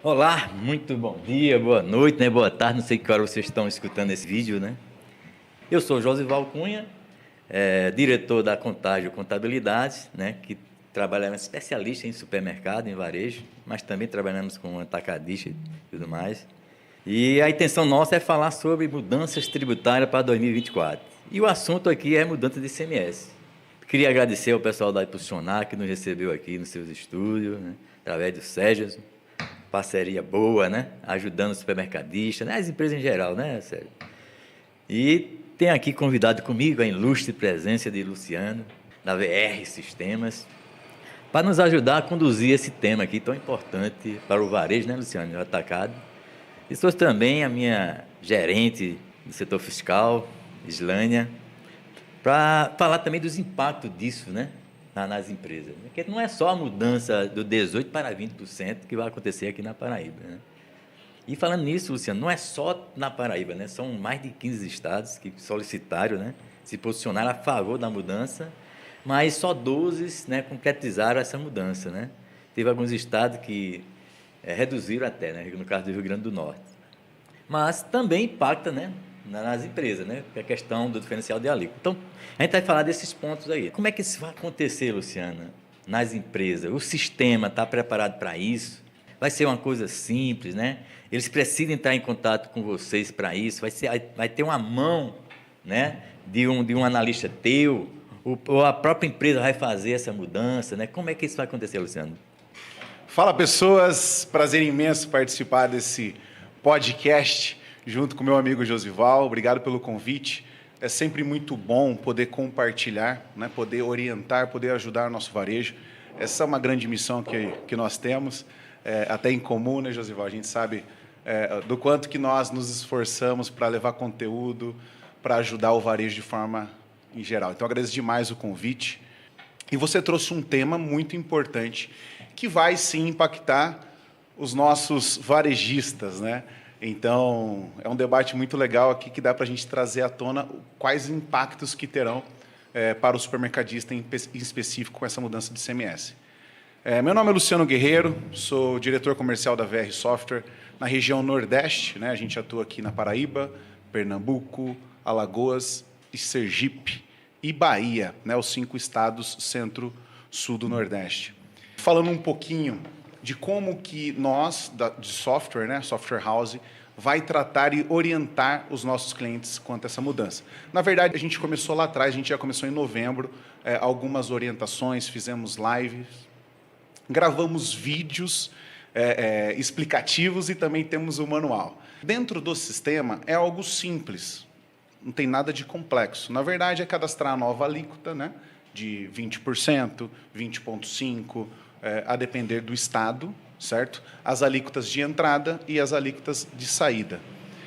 Olá, muito bom dia, boa noite, né? Boa tarde, não sei que hora vocês estão escutando esse vídeo, né? Eu sou Josival Cunha, diretor da Contágio Contabilidade, né? Que trabalhamos especialista em supermercado, em varejo, mas também trabalhamos com atacadista e tudo mais. E a intenção nossa é falar sobre mudanças tributárias para 2024. E o assunto aqui é mudança de ICMS. Queria agradecer ao pessoal da Impulsionar que nos recebeu aqui nos seus estúdios, né? Através do Sérgio, parceria boa, né? Ajudando os supermercadistas, né? As empresas em geral, né, Sérgio? E tem aqui convidado comigo a ilustre presença de Luciano, da VR Sistemas, para nos ajudar a conduzir esse tema aqui tão importante para o varejo, né, Luciano? O atacado. E sou também a minha gerente do setor fiscal, Islânia, para falar também dos impactos disso, né? Nas empresas. Porque não é só a mudança do 18% para 20% que vai acontecer aqui na Paraíba, né? E falando nisso, Luciano, não é só na Paraíba, né? São mais de 15 estados que solicitaram, né? Se posicionaram a favor da mudança, mas só 12, né, concretizaram essa mudança, né? Teve alguns estados que reduziram até, né? No caso do Rio Grande do Norte. Mas também impacta, né, nas empresas, né? Que é a questão do diferencial de alíquota. Então, a gente vai falar desses pontos aí. Como é que isso vai acontecer, Luciana, nas empresas? O sistema está preparado para isso? Vai ser uma coisa simples, né? Eles precisam entrar em contato com vocês para isso? Vai ter uma mão, né, de um analista teu? Ou a própria empresa vai fazer essa mudança, né? Como é que isso vai acontecer, Luciano? Fala, pessoas, prazer imenso participar desse podcast junto com meu amigo Josival. Obrigado pelo convite. É sempre muito bom poder compartilhar, né? Poder orientar, poder ajudar o nosso varejo. Essa é uma grande missão que nós temos, até em comum, né, Josival? A gente sabe do quanto que nós nos esforçamos para levar conteúdo, para ajudar o varejo de forma em geral. Então, agradeço demais o convite. E você trouxe um tema muito importante que vai, sim, impactar os nossos varejistas, né? Então, é um debate muito legal aqui que dá para a gente trazer à tona quais impactos que terão para o supermercadista em específico com essa mudança de ICMS. Meu nome é Luciano Guerreiro, sou diretor comercial da VR Software na região Nordeste, né? A gente atua aqui na Paraíba, Pernambuco, Alagoas e Sergipe e Bahia, né? Os 5 estados centro-sul do Nordeste. Falando um pouquinho de como que nós, de software, né, software house, vai tratar e orientar os nossos clientes quanto a essa mudança. Na verdade, a gente começou lá atrás, a gente já começou em novembro, algumas orientações, fizemos lives, gravamos vídeos explicativos e também temos o manual. Dentro do sistema é algo simples, não tem nada de complexo. Na verdade, é cadastrar a nova alíquota, né, de 20%, 20,5%, a depender do estado, certo? As alíquotas de entrada e as alíquotas de saída.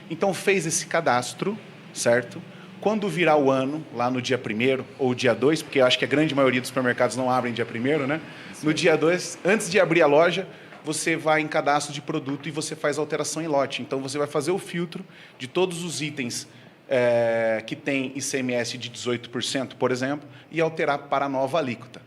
Então, fez esse cadastro, certo? Quando virar o ano, lá no dia 1º ou dia 2, porque eu acho que a grande maioria dos supermercados não abrem dia 1º, né? No dia 2, antes de abrir a loja, você vai em cadastro de produto e você faz alteração em lote. Então, você vai fazer o filtro de todos os itens que tem ICMS de 18%, por exemplo, e alterar para a nova alíquota.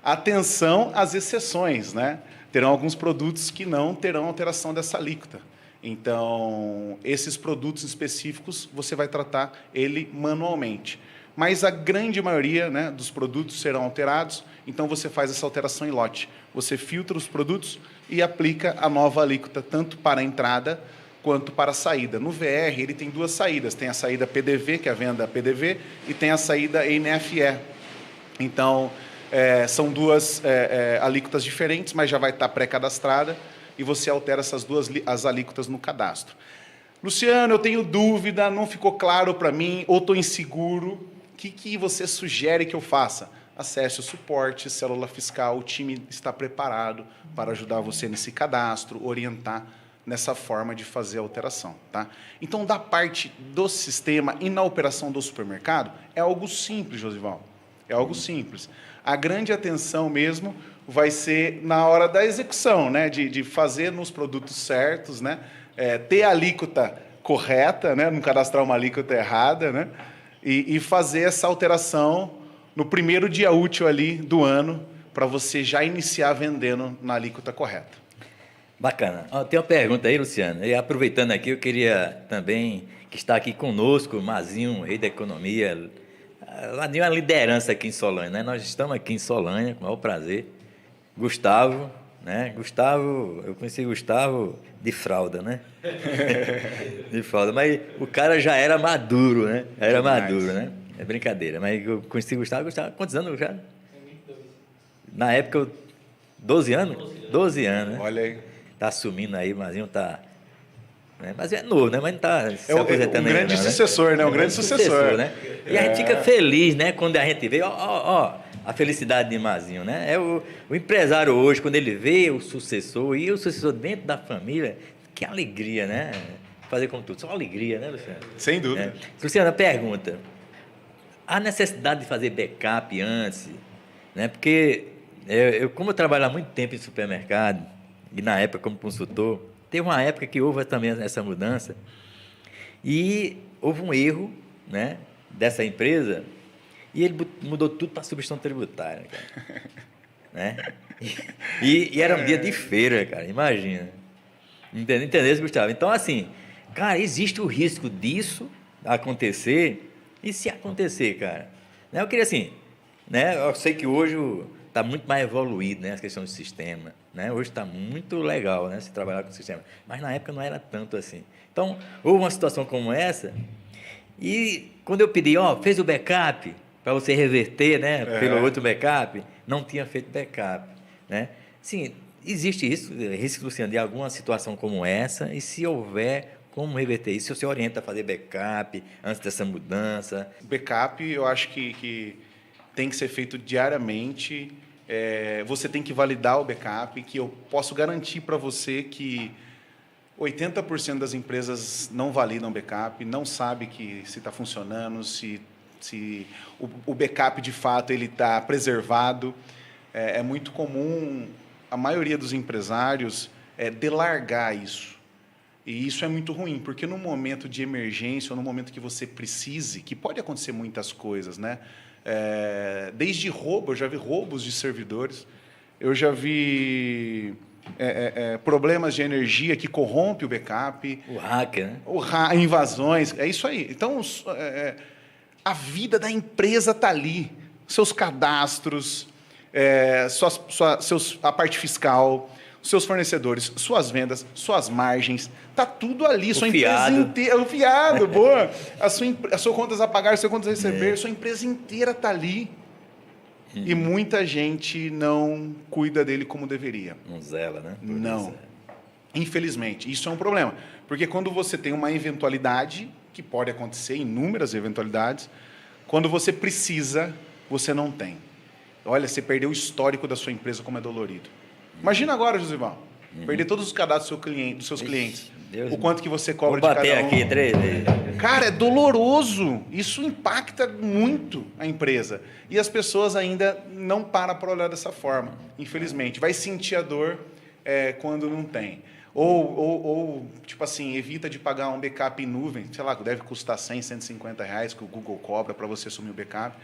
Atenção às exceções, né? Terão alguns produtos que não terão alteração dessa alíquota. Então, esses produtos específicos, você vai tratar ele manualmente. Mas a grande maioria, né, dos produtos serão alterados, então você faz essa alteração em lote. Você filtra os produtos e aplica a nova alíquota, tanto para a entrada quanto para a saída. No VR, ele tem 2 saídas. Tem a saída PDV, que é a venda PDV, e tem a saída NFE. Então, são 2 alíquotas diferentes, mas já vai estar pré-cadastrada, e você altera essas 2 as alíquotas no cadastro. Luciano, eu tenho dúvida, não ficou claro para mim, ou estou inseguro. O que você sugere que eu faça? Acesse o suporte, célula fiscal, o time está preparado para ajudar você nesse cadastro, orientar nessa forma de fazer a alteração, tá? Então, da parte do sistema e na operação do supermercado, é algo simples, Josival. É algo simples. A grande atenção mesmo vai ser na hora da execução, né? De fazer nos produtos certos, né? Ter a alíquota correta, né? Não cadastrar uma alíquota errada, né? E fazer essa alteração no primeiro dia útil ali do ano para você já iniciar vendendo na alíquota correta. Bacana. Ó, tem uma pergunta aí, Luciano. E aproveitando aqui, eu queria também que está aqui conosco, o Mazinho, rei da economia. Lá de uma liderança aqui em Solânia, né? Nós estamos aqui em Solânia, com o maior prazer. Gustavo, né? Gustavo, eu conheci Gustavo de fralda, né? De fralda, mas o cara já era maduro, né? Era maduro, né? É brincadeira, mas eu conheci Gustavo, quantos anos já? Na época, 12 anos? 12 anos, né? Olha aí. Tá assumindo aí, Mazinho tá... Né? Mas é novo, né? Mas não tá se Um aposentando ainda, grande não, sucessor, né? Um grande sucessor. né? E a gente fica feliz, né? Quando a gente vê, ó, a felicidade de Mazinho, né? É o empresário hoje, quando ele vê o sucessor e o sucessor dentro da família, que alegria, né? Fazer como tudo, só alegria, né, Luciano? Sem dúvida. Luciano, pergunta, há necessidade de fazer backup antes, né? Porque como eu trabalho há muito tempo em supermercado, e na época como consultor, teve uma época que houve também essa mudança e houve um erro, né, dessa empresa e ele mudou tudo para substituição tributária, cara. Né? E era um dia de feira, cara, imagina. Entendeu, Gustavo? Então, assim, cara, existe o risco disso acontecer e se acontecer, cara? Né? Eu queria assim, né, eu sei que hoje está muito mais evoluído, né, a questão do sistema. Né? Hoje está muito legal, né, se trabalhar com o sistema. Mas na época não era tanto assim. Então, houve uma situação como essa, e quando eu pedi, fez o backup para você reverter, né, pelo outro backup, não tinha feito backup. Né? Sim, existe isso, risco, Luciano, de alguma situação como essa, e se houver, como reverter isso? Se você orienta a fazer backup antes dessa mudança? Backup, eu acho que tem que ser feito diariamente. Você tem que validar o backup, que eu posso garantir para você que 80% das empresas não validam backup, não sabe que se está funcionando, se o backup de fato ele está preservado. É muito comum a maioria dos empresários delargar isso. E isso é muito ruim, porque no momento de emergência ou no momento que você precise, que pode acontecer muitas coisas, né? Desde roubo, eu já vi roubos de servidores, eu já vi problemas de energia que corrompe o backup. O hacker, né? Invasões, é isso aí. Então, a vida da empresa está ali, seus cadastros, a parte fiscal, seus fornecedores, suas vendas, suas margens, está tudo ali. Sua empresa inteira, o fiado, boa. As suas contas a pagar, as suas contas a receber, sua empresa inteira está ali. E muita gente não cuida dele como deveria. Não zela, né? Não. Infelizmente, isso é um problema. Porque quando você tem uma eventualidade, que pode acontecer, inúmeras eventualidades, quando você precisa, você não tem. Olha, você perdeu o histórico da sua empresa, como é dolorido. Imagina agora, Josival, perder todos os cadastros dos seus clientes. Deus, o quanto que você cobra vou de cada um. bater aqui 3 vezes. Cara, é doloroso. Isso impacta muito a empresa. E as pessoas ainda não param para olhar dessa forma, infelizmente. Vai sentir a dor quando não tem. Ou, tipo assim, evita de pagar um backup em nuvem, sei lá, deve custar R$100, R$150 que o Google cobra para você assumir o backup,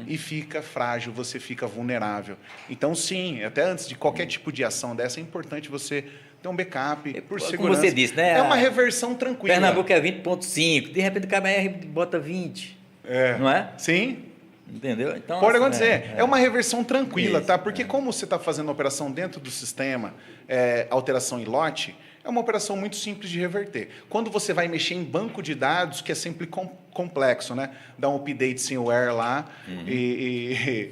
e fica frágil, você fica vulnerável. Então, sim, até antes de qualquer tipo de ação dessa, é importante você ter um backup por segurança. Como você disse, né? É uma reversão tranquila. Pernambuco é 20.5, de repente o KBR bota 20, não é? Sim. Entendeu? Então, pode acontecer. É uma reversão tranquila, isso, tá? Porque como você está fazendo a operação dentro do sistema, alteração em lote, é uma operação muito simples de reverter. Quando você vai mexer em banco de dados, que é sempre complexo, né? Dar um update firmware lá e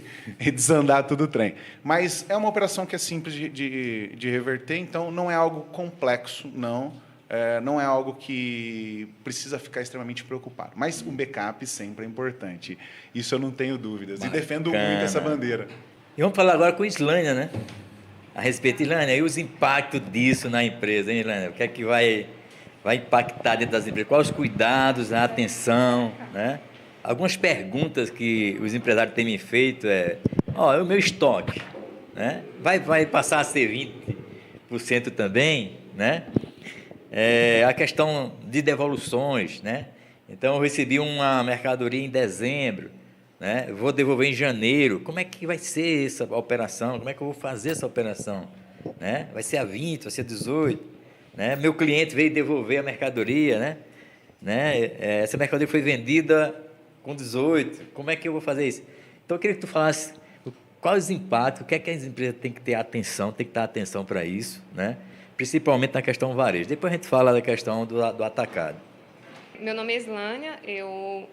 desandar tudo o trem. Mas é uma operação que é simples de reverter, então não é algo complexo, não. Não é algo que precisa ficar extremamente preocupado. Mas um backup sempre é importante. Isso eu não tenho dúvidas. Bacana. E defendo muito essa bandeira. E vamos falar agora com a Islânia, né? A respeito, Islânia, e os impactos disso na empresa, hein, Islânia? O que é que vai impactar dentro das empresas? Quais os cuidados, a atenção, né? Algumas perguntas que os empresários têm me feito o meu estoque, né? Vai passar a ser 20% também, né? A questão de devoluções, né? Então, eu recebi uma mercadoria em dezembro, né? Eu vou devolver em janeiro. Como é que vai ser essa operação? Como é que eu vou fazer essa operação? né? Vai ser a 20, vai ser a 18, né? Meu cliente veio devolver a mercadoria, né? Essa mercadoria foi vendida com 18, como é que eu vou fazer isso? Então, eu queria que tu falasse quais os impactos, o que é que as empresas têm que ter atenção, tem que dar atenção para isso, né? Principalmente na questão varejo. Depois a gente fala da questão do atacado. Meu nome é Islânia, eu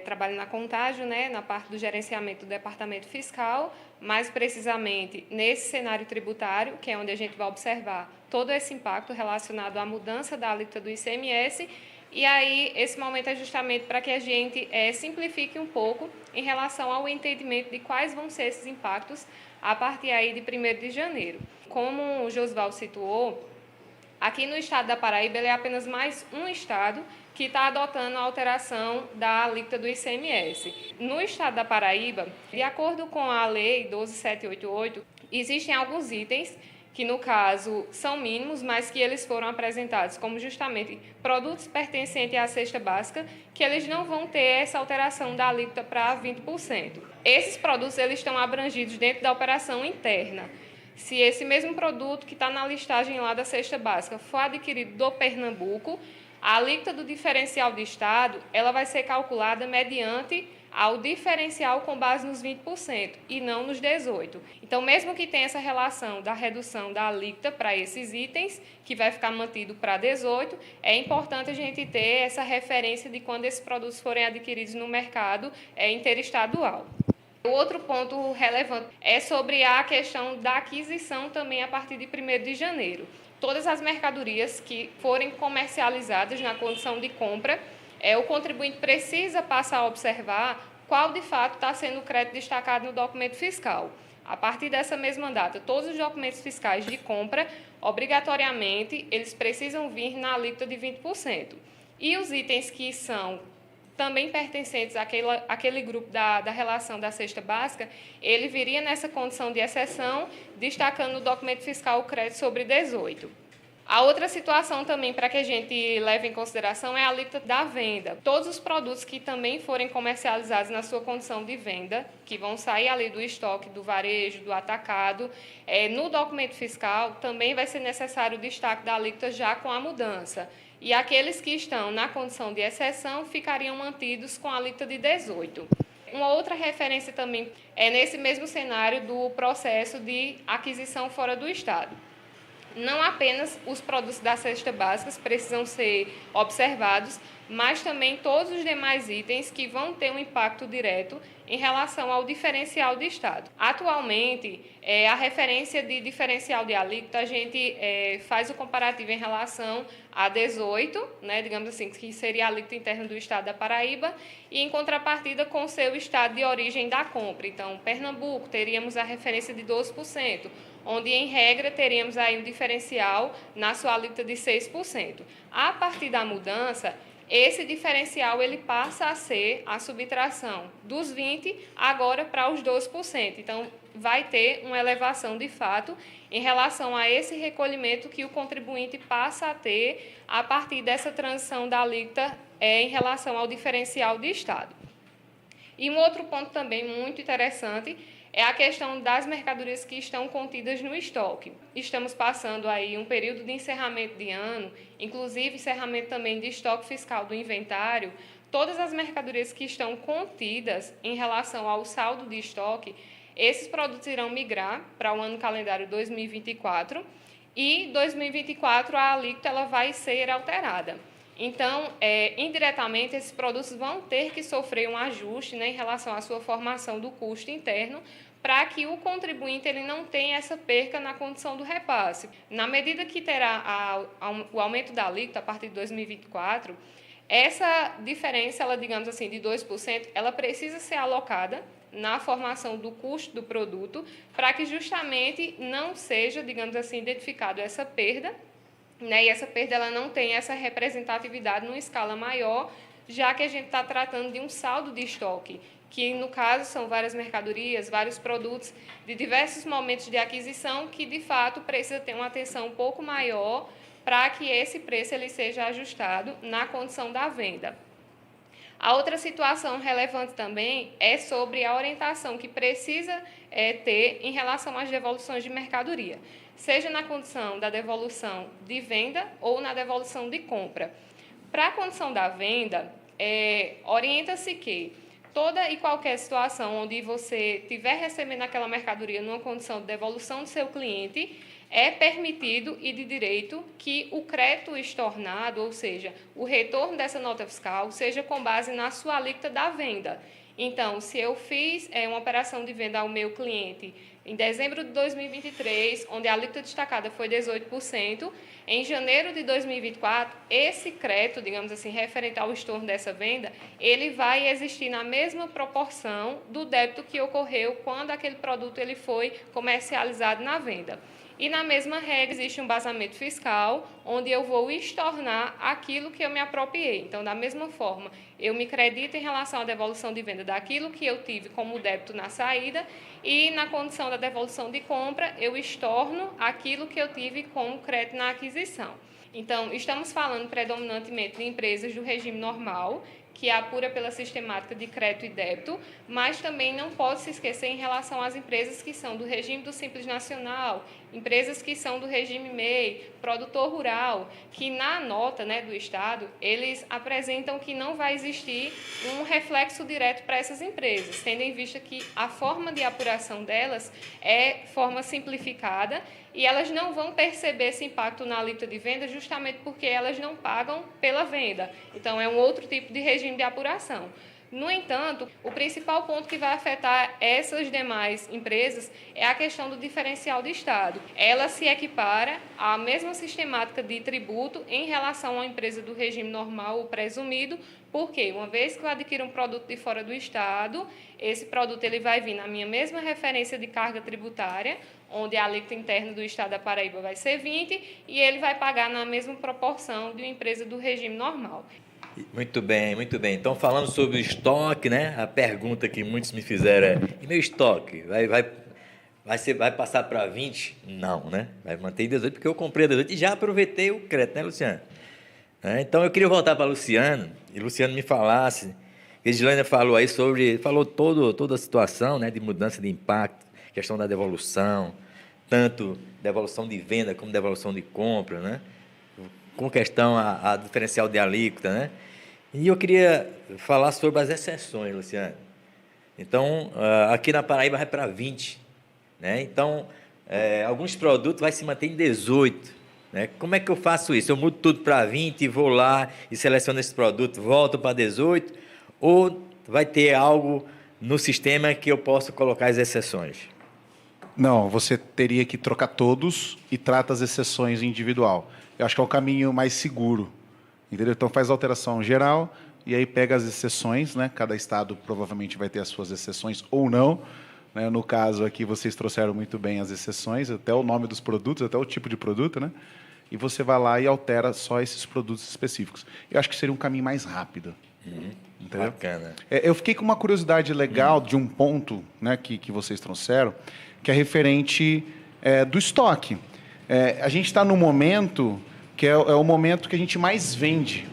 trabalho na Contágio, né, na parte do gerenciamento do departamento fiscal, mais precisamente nesse cenário tributário, que é onde a gente vai observar todo esse impacto relacionado à mudança da alíquota do ICMS. E aí, esse momento é justamente para que a gente simplifique um pouco em relação ao entendimento de quais vão ser esses impactos a partir aí de 1º de janeiro. Como o Josival situou, aqui no estado da Paraíba, ele é apenas mais um estado que está adotando a alteração da alíquota do ICMS. No estado da Paraíba, de acordo com a Lei 12.788, existem alguns itens que, no caso, são mínimos, mas que eles foram apresentados como justamente produtos pertencentes à cesta básica, que eles não vão ter essa alteração da alíquota para 20%. Esses produtos eles estão abrangidos dentro da operação interna. Se esse mesmo produto que está na listagem lá da cesta básica for adquirido do Pernambuco, a alíquota do diferencial de estado ela vai ser calculada mediante ao diferencial com base nos 20% e não nos 18%. Então, mesmo que tenha essa relação da redução da alíquota para esses itens, que vai ficar mantido para 18%, é importante a gente ter essa referência de quando esses produtos forem adquiridos no mercado interestadual. O outro ponto relevante é sobre a questão da aquisição também a partir de 1º de janeiro. Todas as mercadorias que forem comercializadas na condição de compra, o contribuinte precisa passar a observar qual de fato está sendo o crédito destacado no documento fiscal. A partir dessa mesma data, todos os documentos fiscais de compra, obrigatoriamente, eles precisam vir na alíquota de 20%. E os itens que são também pertencentes àquele grupo da relação da cesta básica, ele viria nessa condição de exceção, destacando no documento fiscal o crédito sobre 18%. A outra situação também para que a gente leve em consideração é a alíquota da venda. Todos os produtos que também forem comercializados na sua condição de venda, que vão sair ali do estoque, do varejo, do atacado, no documento fiscal também vai ser necessário o destaque da alíquota já com a mudança. E aqueles que estão na condição de exceção ficariam mantidos com a alíquota de 18%. Uma outra referência também é nesse mesmo cenário do processo de aquisição fora do estado. Não apenas os produtos da cesta básica precisam ser observados, mas também todos os demais itens que vão ter um impacto direto em relação ao diferencial de estado. Atualmente, a referência de diferencial de alíquota, a gente faz o comparativo em relação a 18, né, digamos assim, que seria a alíquota interna do estado da Paraíba, e em contrapartida com o seu estado de origem da compra. Então, Pernambuco, teríamos a referência de 12%, onde, em regra, teríamos aí um diferencial na sua alíquota de 6%. A partir da mudança, esse diferencial ele passa a ser a subtração dos 20% agora para os 12%. Então, vai ter uma elevação de fato em relação a esse recolhimento que o contribuinte passa a ter a partir dessa transição da alíquota em relação ao diferencial de estado. E um outro ponto também muito interessante é a questão das mercadorias que estão contidas no estoque. Estamos passando aí um período de encerramento de ano, inclusive encerramento também de estoque fiscal do inventário. Todas as mercadorias que estão contidas em relação ao saldo de estoque, esses produtos irão migrar para o ano calendário 2024 e 2024 a alíquota ela vai ser alterada. Então, indiretamente, esses produtos vão ter que sofrer um ajuste, né, em relação à sua formação do custo interno, para que o contribuinte ele não tenha essa perca na condição do repasse. Na medida que terá o aumento da alíquota a partir de 2024, essa diferença, ela, digamos assim, de 2%, ela precisa ser alocada na formação do custo do produto, para que justamente não seja, digamos assim, identificado essa perda, né? E essa perda ela não tem essa representatividade numa escala maior, já que a gente está tratando de um saldo de estoque, que no caso são várias mercadorias, vários produtos de diversos momentos de aquisição que de fato precisa ter uma atenção um pouco maior para que esse preço ele seja ajustado na condição da venda. A outra situação relevante também é sobre a orientação que precisa ter em relação às devoluções de mercadoria, seja na condição da devolução de venda ou na devolução de compra. Para a condição da venda, orienta-se que toda e qualquer situação onde você estiver recebendo aquela mercadoria numa condição de devolução do seu cliente, é permitido e de direito que o crédito estornado, ou seja, o retorno dessa nota fiscal, seja com base na sua alíquota da venda. Então, se eu fiz uma operação de venda ao meu cliente em dezembro de 2023, onde a alíquota destacada foi 18%, em janeiro de 2024, esse crédito, digamos assim, referente ao estorno dessa venda, ele vai existir na mesma proporção do débito que ocorreu quando aquele produto ele foi comercializado na venda. E na mesma regra existe um embasamento fiscal, onde eu vou estornar aquilo que eu me apropriei. Então, da mesma forma, eu me credito em relação à devolução de venda daquilo que eu tive como débito na saída e na condição da devolução de compra, eu estorno aquilo que eu tive como crédito na aquisição. Então, estamos falando predominantemente de empresas do regime normal, que apura pela sistemática de crédito e débito, mas também não pode se esquecer em relação às empresas que são do regime do Simples Nacional, empresas que são do regime MEI, produtor rural, que na nota, do Estado, eles apresentam que não vai existir um reflexo direto para essas empresas, tendo em vista que a forma de apuração delas é forma simplificada e elas não vão perceber esse impacto na alíquota de venda justamente porque elas não pagam pela venda. Então, é um outro tipo de regime de apuração. No entanto, o principal ponto que vai afetar essas demais empresas é a questão do diferencial de Estado. Ela se equipara à mesma sistemática de tributo em relação a uma empresa do regime normal ou presumido, porque uma vez que eu adquiro um produto de fora do Estado, esse produto ele vai vir na minha mesma referência de carga tributária, onde a alíquota interna do Estado da Paraíba vai ser 20%, e ele vai pagar na mesma proporção de uma empresa do regime normal. Muito bem, muito bem. Então, falando sobre o estoque, a pergunta que muitos me fizeram é: e meu estoque? Vai passar para 20? Não, Vai manter em 18, porque eu comprei 18 e já aproveitei o crédito, Luciano? Então, eu queria voltar para Luciano, e Luciano me falasse, Gislaine falou toda a situação, de mudança de impacto, questão da devolução, tanto devolução de venda como devolução de compra, com questão a diferencial de alíquota, E eu queria falar sobre as exceções, Luciano. Então, aqui na Paraíba vai para 20, Então, alguns produtos vai se manter em 18, Como é que eu faço isso? Eu mudo tudo para 20 e vou lá e seleciono esse produto, volto para 18, ou vai ter algo no sistema que eu posso colocar as exceções? Não, você teria que trocar todos e trata as exceções individual. Eu acho que é o caminho mais seguro, entendeu? Então faz a alteração geral e aí pega as exceções, Cada estado provavelmente vai ter as suas exceções ou não, No caso aqui vocês trouxeram muito bem as exceções, até o nome dos produtos, até o tipo de produto, E você vai lá e altera só esses produtos específicos. Eu acho que seria um caminho mais rápido. Entendeu? Bacana. Eu fiquei com uma curiosidade legal de um ponto, que vocês trouxeram, que é referente do estoque. A gente está num momento que é o momento que a gente mais vende,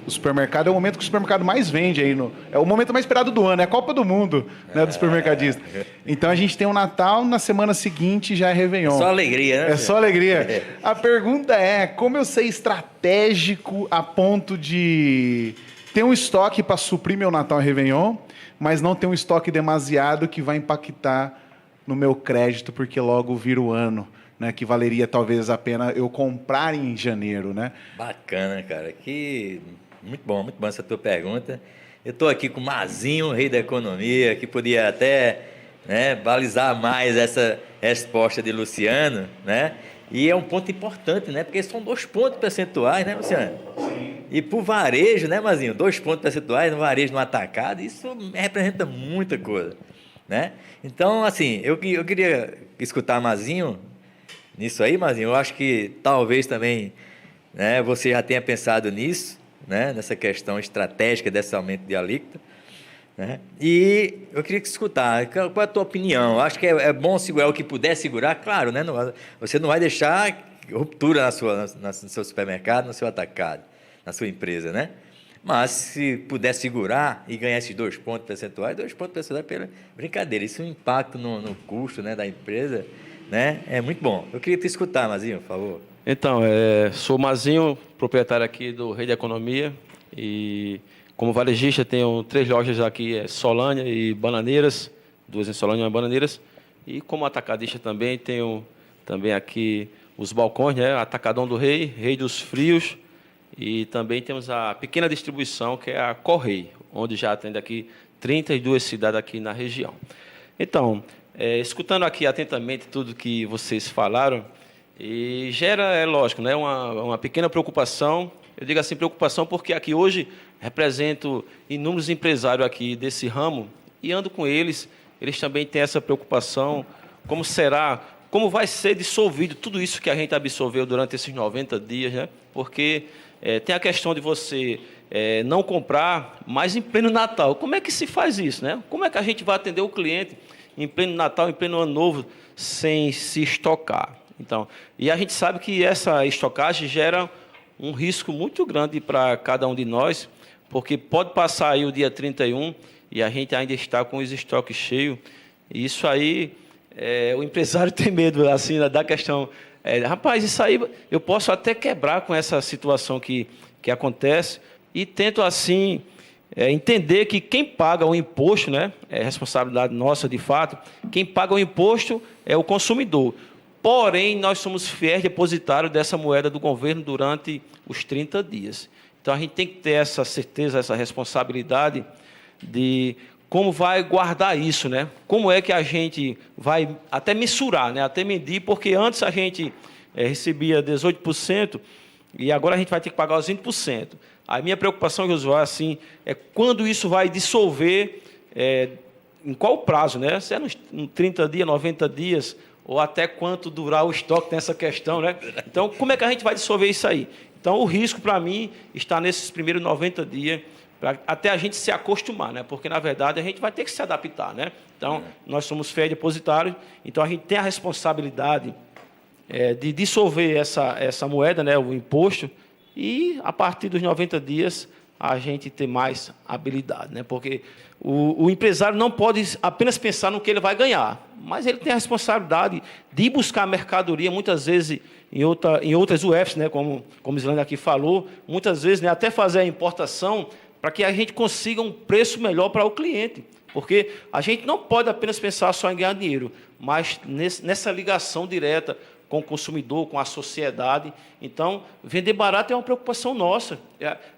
O supermercado é o momento que o supermercado mais vende aí. É o momento mais esperado do ano, é a Copa do Mundo, do supermercadista. Então a gente tem o Natal, na semana seguinte já é Réveillon. Só alegria, É só alegria. A pergunta é: como eu ser estratégico a ponto de ter um estoque para suprir meu Natal e Réveillon, mas não ter um estoque demasiado que vai impactar no meu crédito, porque logo vira o ano, que valeria talvez a pena eu comprar em janeiro, Bacana, cara. Muito bom essa tua pergunta. Eu estou aqui com o Mazinho, rei da economia, que podia até balizar mais essa resposta de Luciano, E é um ponto importante, porque são 2 pontos percentuais, Luciano? Sim. E para o varejo, Mazinho? 2 pontos percentuais no varejo, no atacado, isso representa muita coisa, Então, assim, eu queria escutar Mazinho nisso aí, Mazinho. Eu acho que talvez também você já tenha pensado nisso, nessa questão estratégica desse aumento de alíquota, E eu queria escutar, qual é a tua opinião? Eu acho que é bom segurar o que puder segurar, claro, Você não vai deixar ruptura no seu supermercado, no seu atacado, na sua empresa, Mas se puder segurar e ganhar esses 2 pontos percentuais pela brincadeira. Isso é um impacto no custo, né, da empresa, né? É muito bom. Eu queria te escutar, Mazinho, por favor. Então, sou Mazinho, proprietário aqui do Rei da Economia, e como varejista tenho 3 lojas aqui, Solânia e Bananeiras, 2 em Solânia e uma em Bananeiras, e como atacadista também tenho também aqui os balcões, né, Atacadão do Rei, Rei dos Frios, e também temos a pequena distribuição, que é a Correio, onde já atende aqui 32 cidades aqui na região. Então, escutando aqui atentamente tudo que vocês falaram, e gera, é lógico, né, uma pequena preocupação. Eu digo assim, preocupação porque aqui hoje represento inúmeros empresários aqui desse ramo e ando com eles. Eles também têm essa preocupação, como vai ser dissolvido tudo isso que a gente absorveu durante esses 90 dias, né? Porque tem a questão de você não comprar, mas em pleno Natal. Como é que se faz isso, né? Como é que a gente vai atender o cliente em pleno Natal, em pleno Ano Novo, sem se estocar? Então, e a gente sabe que essa estocagem gera um risco muito grande para cada um de nós, porque pode passar aí o dia 31 e a gente ainda está com os estoques cheios. E isso aí, o empresário tem medo assim, da questão. Rapaz, isso aí eu posso até quebrar com essa situação que acontece, e tento assim entender que quem paga o imposto, né, é responsabilidade nossa de fato, quem paga o imposto é o consumidor. Porém, nós somos fiéis depositários dessa moeda do governo durante os 30 dias. Então, a gente tem que ter essa certeza, essa responsabilidade de como vai guardar isso, né? Como é que a gente vai até mensurar, né? Até medir, porque antes a gente recebia 18% e agora a gente vai ter que pagar os 20%. A minha preocupação, Josué, assim, é quando isso vai dissolver, em qual prazo, né? Se é nos 30 dias, 90 dias, ou até quanto durar o estoque nessa questão, né? Então, como é que a gente vai dissolver isso aí? Então, o risco, para mim, está nesses primeiros 90 dias, até a gente se acostumar, né? Porque, na verdade, a gente vai ter que se adaptar, né? Então, nós somos fiéis depositários, então a gente tem a responsabilidade de dissolver essa moeda, né? O imposto, e, a partir dos 90 dias, a gente ter mais habilidade, né? Porque o empresário não pode apenas pensar no que ele vai ganhar, mas ele tem a responsabilidade de ir buscar mercadoria, muitas vezes em outras UFs, né? Como a Islândia aqui falou, muitas vezes, né? Até fazer a importação para que a gente consiga um preço melhor para o cliente, porque a gente não pode apenas pensar só em ganhar dinheiro, mas nessa ligação direta com o consumidor, com a sociedade. Então, vender barato é uma preocupação nossa.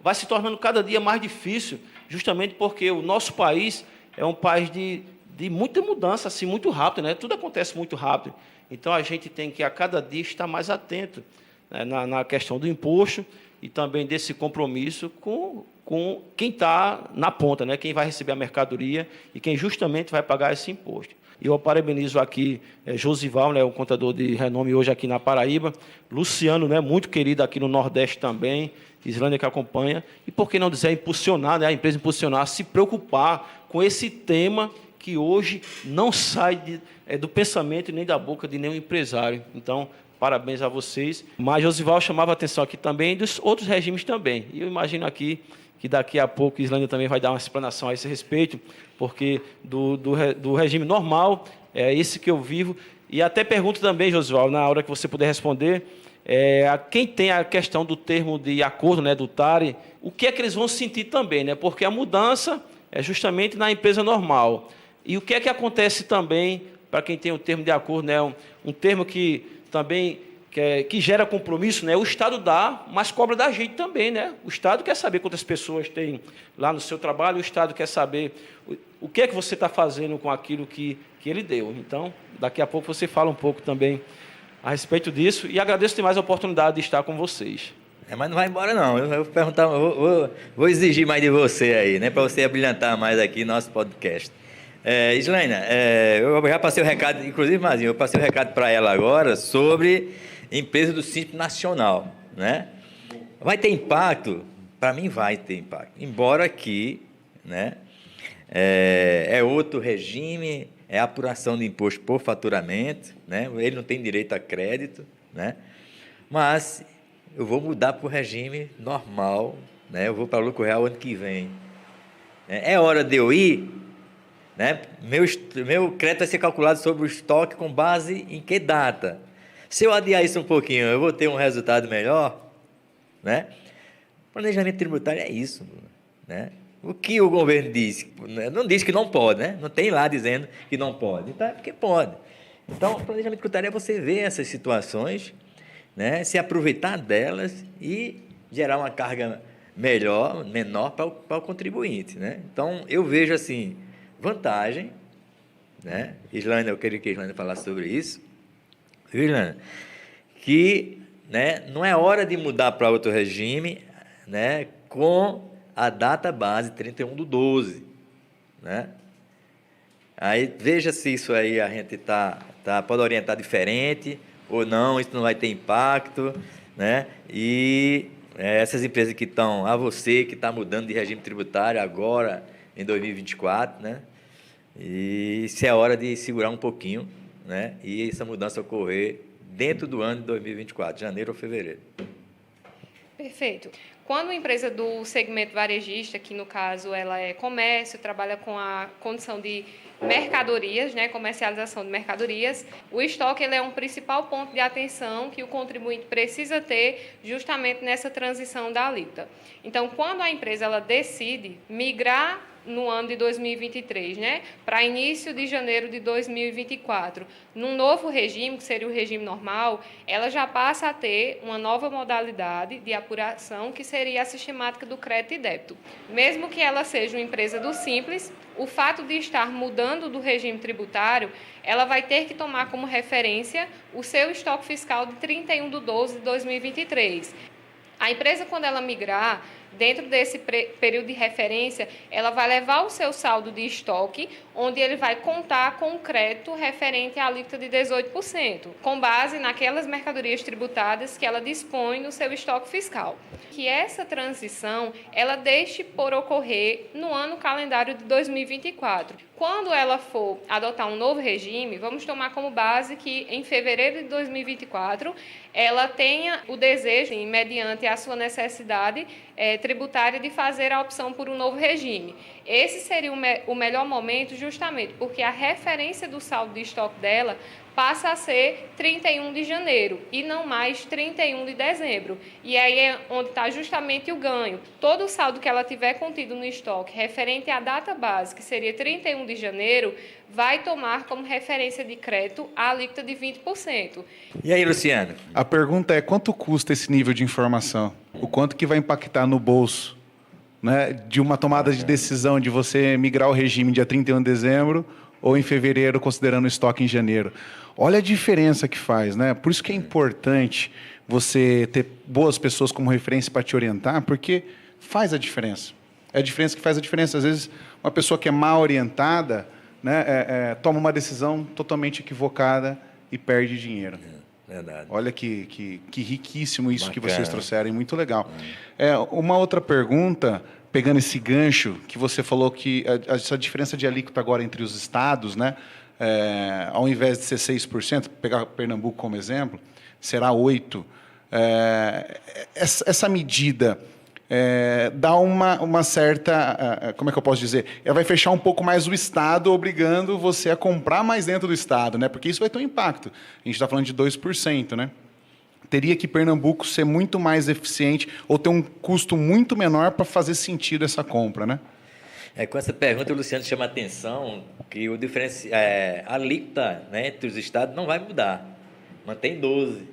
Vai se tornando cada dia mais difícil, justamente porque o nosso país é um país de muita mudança, assim, muito rápido, né? Tudo acontece muito rápido. Então, a gente tem que, a cada dia, estar mais atento, né, na questão do imposto e também desse compromisso com quem está na ponta, né? Quem vai receber a mercadoria e quem justamente vai pagar esse imposto. Eu parabenizo aqui Josival, né, o contador de renome hoje aqui na Paraíba, Luciano, né, muito querido aqui no Nordeste também, Islândia que acompanha, e por que não dizer impulsionar, né, a empresa impulsionar, se preocupar com esse tema que hoje não sai do pensamento nem da boca de nenhum empresário. Então, parabéns a vocês. Mas Josival chamava a atenção aqui também dos outros regimes também, e eu imagino aqui que daqui a pouco a Islândia também vai dar uma explanação a esse respeito, porque do regime normal, é esse que eu vivo. E até pergunto também, Josival, na hora que você puder responder, a quem tem a questão do termo de acordo, né, do TARI, o que é que eles vão sentir também, né? Porque a mudança é justamente na empresa normal. E o que é que acontece também para quem tem o termo de acordo, né? Um termo que também que gera compromisso, né? O Estado dá, mas cobra da gente também, né? O Estado quer saber quantas pessoas tem lá no seu trabalho, o Estado quer saber o que é que você está fazendo com aquilo que ele deu. Então, daqui a pouco você fala um pouco também a respeito disso, e agradeço demais a oportunidade de estar com vocês. Mas não vai embora não, eu vou perguntar, vou exigir mais de você aí, né? Para você abrilhantar mais aqui nosso podcast. Islaina, eu já passei o recado, inclusive, Mazinho, eu passei o recado para ela agora sobre empresa do Simples Nacional, né? Vai ter impacto? Para mim vai ter impacto, embora aqui, né, é outro regime, é apuração de imposto por faturamento, né? Ele não tem direito a crédito, né? Mas eu vou mudar para o regime normal, né? Eu vou para lucro real ano que vem. É hora de eu ir, né? Meu crédito vai ser calculado sobre o estoque com base em que data? Se eu adiar isso um pouquinho, eu vou ter um resultado melhor, né? Planejamento tributário é isso, né? O que o governo diz? Não diz que não pode, né? Não tem lá dizendo que não pode. Então, é porque pode. Então, o planejamento tributário é você ver essas situações, né? Se aproveitar delas e gerar uma carga menor para o contribuinte, né? Então, eu vejo, assim, vantagem, né? Islândia, eu queria que a Islândia falasse sobre isso. Islândia, que, né, não é hora de mudar para outro regime, né, com a data base 31/12, né? Aí veja se isso aí a gente pode orientar diferente ou não, isso não vai ter impacto, né? E essas empresas que estão, você que está mudando de regime tributário agora em 2024, né? E se é hora de segurar um pouquinho, né? E essa mudança ocorrer dentro do ano de 2024, janeiro ou fevereiro. Perfeito. Quando a empresa do segmento varejista, que no caso ela é comércio, trabalha com a condição de mercadorias, né, comercialização de mercadorias, o estoque ele é um principal ponto de atenção que o contribuinte precisa ter justamente nessa transição da alíquota. Então, quando a empresa ela decide migrar no ano de 2023, né, para início de janeiro de 2024, num novo regime, que seria o regime normal, ela já passa a ter uma nova modalidade de apuração, que seria a sistemática do crédito e débito. Mesmo que ela seja uma empresa do Simples, o fato de estar mudando do regime tributário, ela vai ter que tomar como referência o seu estoque fiscal de 31/12/2023. A empresa, quando ela migrar, dentro desse período de referência, ela vai levar o seu saldo de estoque, onde ele vai contar com um crédito referente à alíquota de 18%, com base naquelas mercadorias tributadas que ela dispõe no seu estoque fiscal. Que essa transição, ela deixe por ocorrer no ano calendário de 2024. Quando ela for adotar um novo regime, vamos tomar como base que em fevereiro de 2024, ela tenha o desejo, mediante a sua necessidade tributária, de fazer a opção por um novo regime. Esse seria o melhor momento, justamente porque a referência do saldo de estoque dela passa a ser 31 de janeiro e não mais 31 de dezembro. E aí é onde está justamente o ganho. Todo o saldo que ela tiver contido no estoque referente à data base, que seria 31 de janeiro, vai tomar como referência de crédito a alíquota de 20%. E aí, Luciano? A pergunta é, quanto custa esse nível de informação? O quanto que vai impactar no bolso, né, de uma tomada de decisão de você migrar o regime dia 31 de dezembro ou em fevereiro, considerando o estoque em janeiro? Olha a diferença que faz, né? Por isso que é importante você ter boas pessoas como referência para te orientar, porque faz a diferença. É a diferença que faz a diferença. Às vezes, uma pessoa que é mal orientada, né, toma uma decisão totalmente equivocada e perde dinheiro. Verdade. Olha que riquíssimo isso. Bacana. Que vocês trouxeram, muito legal. Uma outra pergunta, pegando esse gancho, que você falou que essa diferença de alíquota agora entre os estados, né, ao invés de ser 6%, pegar Pernambuco como exemplo, será 8%. Essa medida dá uma certa... como é que eu posso dizer? Ela vai fechar um pouco mais o Estado, obrigando você a comprar mais dentro do Estado, né? Porque isso vai ter um impacto. A gente está falando de 2%, né? Teria que Pernambuco ser muito mais eficiente ou ter um custo muito menor para fazer sentido essa compra, né? Com essa pergunta, o Luciano chama a atenção que a alíquota, né, entre os estados não vai mudar. Mantém 12%.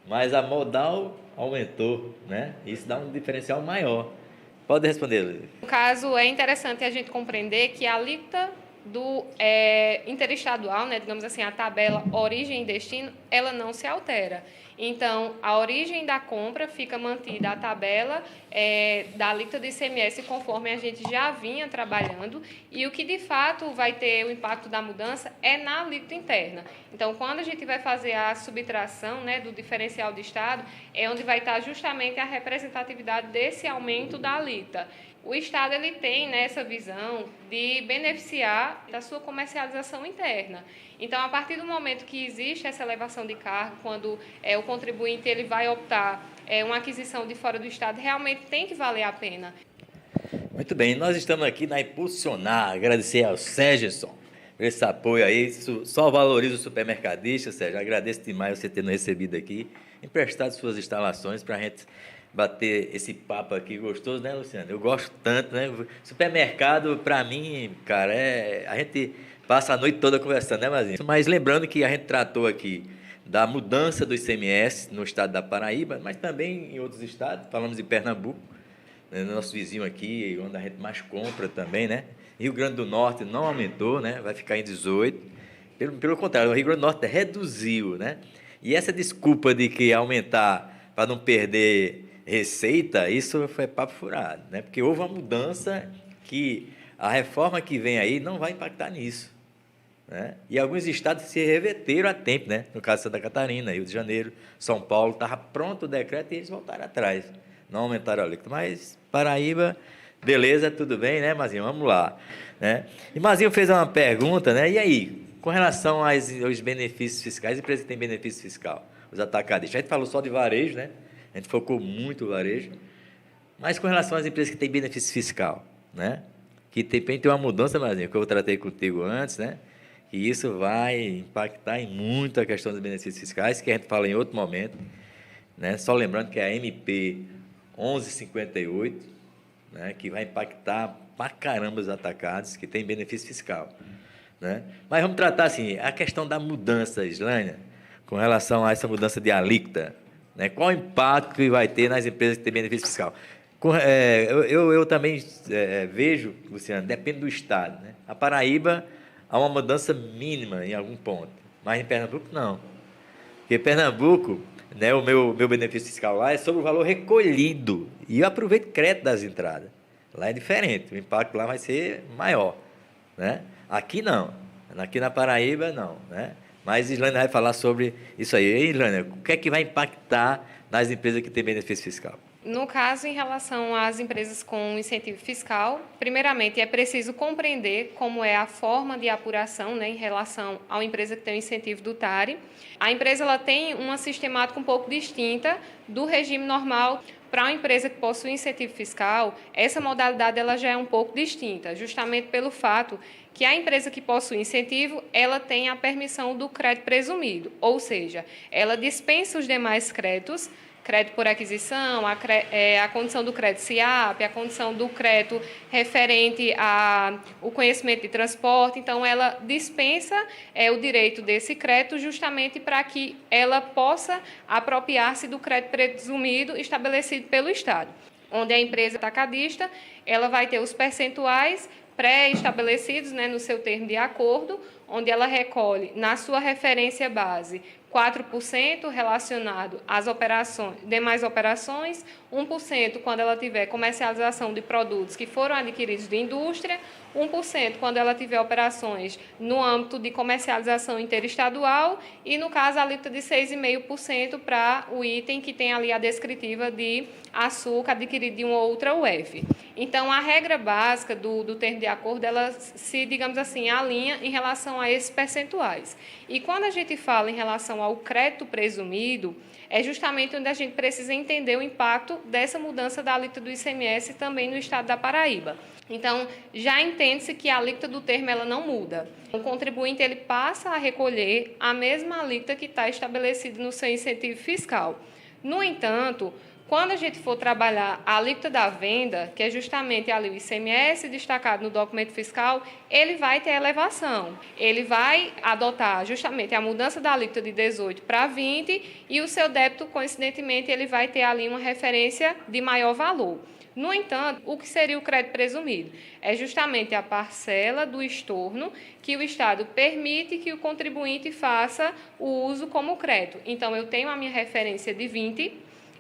Mas a modal aumentou, né? Isso dá um diferencial maior. Pode responder, Luiz. No caso, é interessante a gente compreender que a alíquota do interestadual, né, digamos assim, a tabela origem e destino, ela não se altera. Então, a origem da compra fica mantida a tabela da alíquota do ICMS conforme a gente já vinha trabalhando, e o que de fato vai ter o impacto da mudança é na alíquota interna. Então, quando a gente vai fazer a subtração, né, do diferencial de Estado, é onde vai estar justamente a representatividade desse aumento da alíquota. O Estado ele tem, né, essa visão de beneficiar da sua comercialização interna. Então, a partir do momento que existe essa elevação de cargo, quando o contribuinte ele vai optar uma aquisição de fora do Estado, realmente tem que valer a pena. Muito bem, nós estamos aqui na Impulsionar, agradecer ao Sérgio por esse apoio aí, isso só valoriza o supermercadista, Sérgio, agradeço demais você ter nos recebido aqui, emprestado suas instalações para a gente bater esse papo aqui gostoso, né, Luciano? Eu gosto tanto, né? Supermercado, para mim, cara, a gente passa a noite toda conversando, né, Mazinho? Mas lembrando que a gente tratou aqui da mudança do ICMS no estado da Paraíba, mas também em outros estados, falamos de Pernambuco, né, nosso vizinho aqui, onde a gente mais compra também, né? Rio Grande do Norte não aumentou, né? Vai ficar em 18. Pelo contrário, o Rio Grande do Norte reduziu, né? E essa desculpa de que aumentar para não perder receita, isso foi papo furado, né? Porque houve uma mudança que a reforma que vem aí não vai impactar nisso, né? E alguns estados se reverteram a tempo, né? No caso de Santa Catarina, Rio de Janeiro, São Paulo, estava pronto o decreto e eles voltaram atrás, não aumentaram a alíquota. Mas Paraíba, beleza, tudo bem, né, Mazinho? Vamos lá, né? E Mazinho fez uma pergunta, né? E aí, com relação aos benefícios fiscais, empresas que têm benefício fiscal, os atacadistas. A gente falou só de varejo, né? A gente focou muito no varejo. Mas com relação às empresas que têm benefício fiscal, né? Que tem uma mudança, Mazinho, que eu tratei contigo antes, né? E isso vai impactar em muito a questão dos benefícios fiscais, que a gente fala em outro momento, né? Só lembrando que é a MP 1158, né? Que vai impactar pra caramba os atacados que têm benefício fiscal, né? Mas vamos tratar assim, a questão da mudança, Islânia, com relação a essa mudança de alíquota, né? Qual o impacto que vai ter nas empresas que têm benefício fiscal? Eu também vejo, Luciano, depende do estado, né? A Paraíba há uma mudança mínima em algum ponto, mas em Pernambuco não. Porque Pernambuco, né, o meu benefício fiscal lá é sobre o valor recolhido, e eu aproveito crédito das entradas. Lá é diferente, o impacto lá vai ser maior, né? Aqui não, aqui na Paraíba não, né? Mas Islânia vai falar sobre isso aí. E, Islânia, o que é que vai impactar nas empresas que têm benefício fiscal? No caso, em relação às empresas com incentivo fiscal, primeiramente é preciso compreender como é a forma de apuração, né, em relação a uma empresa que tem o incentivo do TARI. A empresa ela tem uma sistemática um pouco distinta do regime normal. Para uma empresa que possui incentivo fiscal, essa modalidade ela já é um pouco distinta, justamente pelo fato que a empresa que possui incentivo, ela tem a permissão do crédito presumido, ou seja, ela dispensa os demais créditos, crédito por aquisição, a condição do crédito SIAP, a condição do crédito referente ao conhecimento de transporte. Então, ela dispensa o direito desse crédito justamente para que ela possa apropriar-se do crédito presumido estabelecido pelo Estado, onde a empresa atacadista ela vai ter os percentuais pré-estabelecidos, né, no seu termo de acordo, onde ela recolhe na sua referência base 4% relacionado às demais operações, 1% quando ela tiver comercialização de produtos que foram adquiridos de indústria, 1% quando ela tiver operações no âmbito de comercialização interestadual e, no caso, a alíquota de 6,5% para o item que tem ali a descritiva de açúcar adquirido de uma outra UF. Então, a regra básica do termo de acordo, ela se, digamos assim, alinha em relação a esses percentuais. E quando a gente fala em relação ao crédito presumido, é justamente onde a gente precisa entender o impacto dessa mudança da alíquota do ICMS também no estado da Paraíba. Então, já entende-se que a alíquota do termo ela não muda. O contribuinte ele passa a recolher a mesma alíquota que está estabelecida no seu incentivo fiscal. No entanto, quando a gente for trabalhar a alíquota da venda, que é justamente ali o ICMS destacado no documento fiscal, ele vai ter elevação. Ele vai adotar justamente a mudança da alíquota de 18 para 20 e o seu débito, coincidentemente, ele vai ter ali uma referência de maior valor. No entanto, o que seria o crédito presumido? É justamente a parcela do estorno que o Estado permite que o contribuinte faça o uso como crédito. Então, eu tenho a minha referência de 20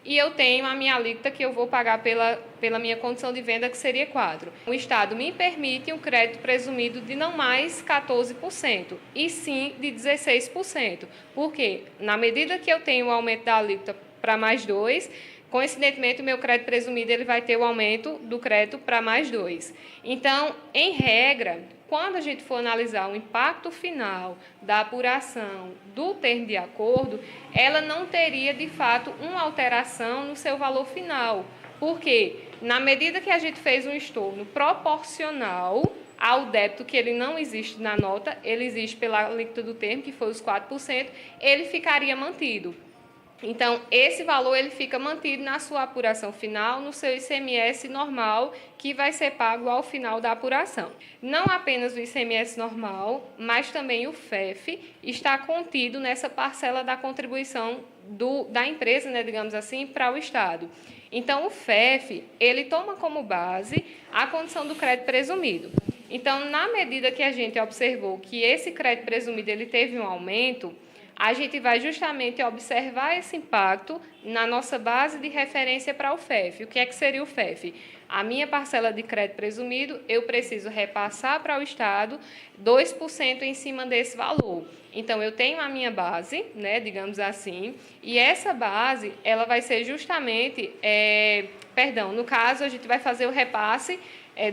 e eu tenho a minha alíquota que eu vou pagar pela minha condição de venda, que seria 4. O Estado me permite um crédito presumido de não mais 14%, e sim de 16%. Por quê? Na medida que eu tenho o aumento da alíquota para mais 2%, coincidentemente, o meu crédito presumido ele vai ter o aumento do crédito para mais 2%. Então, em regra, quando a gente for analisar o impacto final da apuração do termo de acordo, ela não teria, de fato, uma alteração no seu valor final. Por quê? Na medida que a gente fez um estorno proporcional ao débito, que ele não existe na nota, ele existe pela alíquota do termo, que foi os 4%, ele ficaria mantido. Então, esse valor ele fica mantido na sua apuração final, no seu ICMS normal, que vai ser pago ao final da apuração. Não apenas o ICMS normal, mas também o FEF está contido nessa parcela da contribuição da empresa, né, digamos assim, para o Estado. Então, o FEF, ele toma como base a condição do crédito presumido. Então, na medida que a gente observou que esse crédito presumido ele teve um aumento, a gente vai justamente observar esse impacto na nossa base de referência para o FEF. O que é que seria o FEF? A minha parcela de crédito presumido, eu preciso repassar para o Estado 2% em cima desse valor. Então, eu tenho a minha base, né, digamos assim, e essa base ela vai ser justamente, no caso, a gente vai fazer o repasse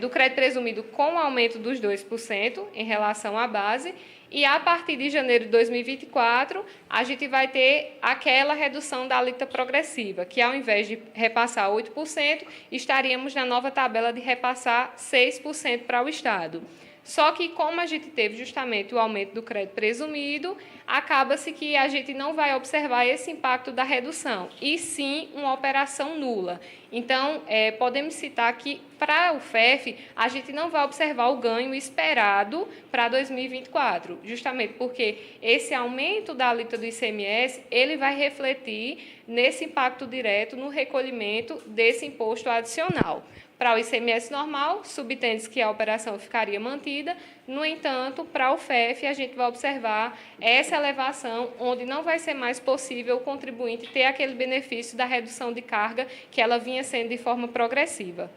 do crédito presumido com o aumento dos 2% em relação à base, e a partir de janeiro de 2024, a gente vai ter aquela redução da alíquota progressiva, que ao invés de repassar 8%, estaríamos na nova tabela de repassar 6% para o Estado. Só que, como a gente teve justamente o aumento do crédito presumido, acaba-se que a gente não vai observar esse impacto da redução, e sim uma operação nula. Então, podemos citar que, para o FEF, a gente não vai observar o ganho esperado para 2024, justamente porque esse aumento da alíquota do ICMS, ele vai refletir nesse impacto direto no recolhimento desse imposto adicional. Para o ICMS normal, subtende-se que a operação ficaria mantida. No entanto, para o FEF, a gente vai observar essa elevação, onde não vai ser mais possível o contribuinte ter aquele benefício da redução de carga que ela vinha sendo de forma progressiva.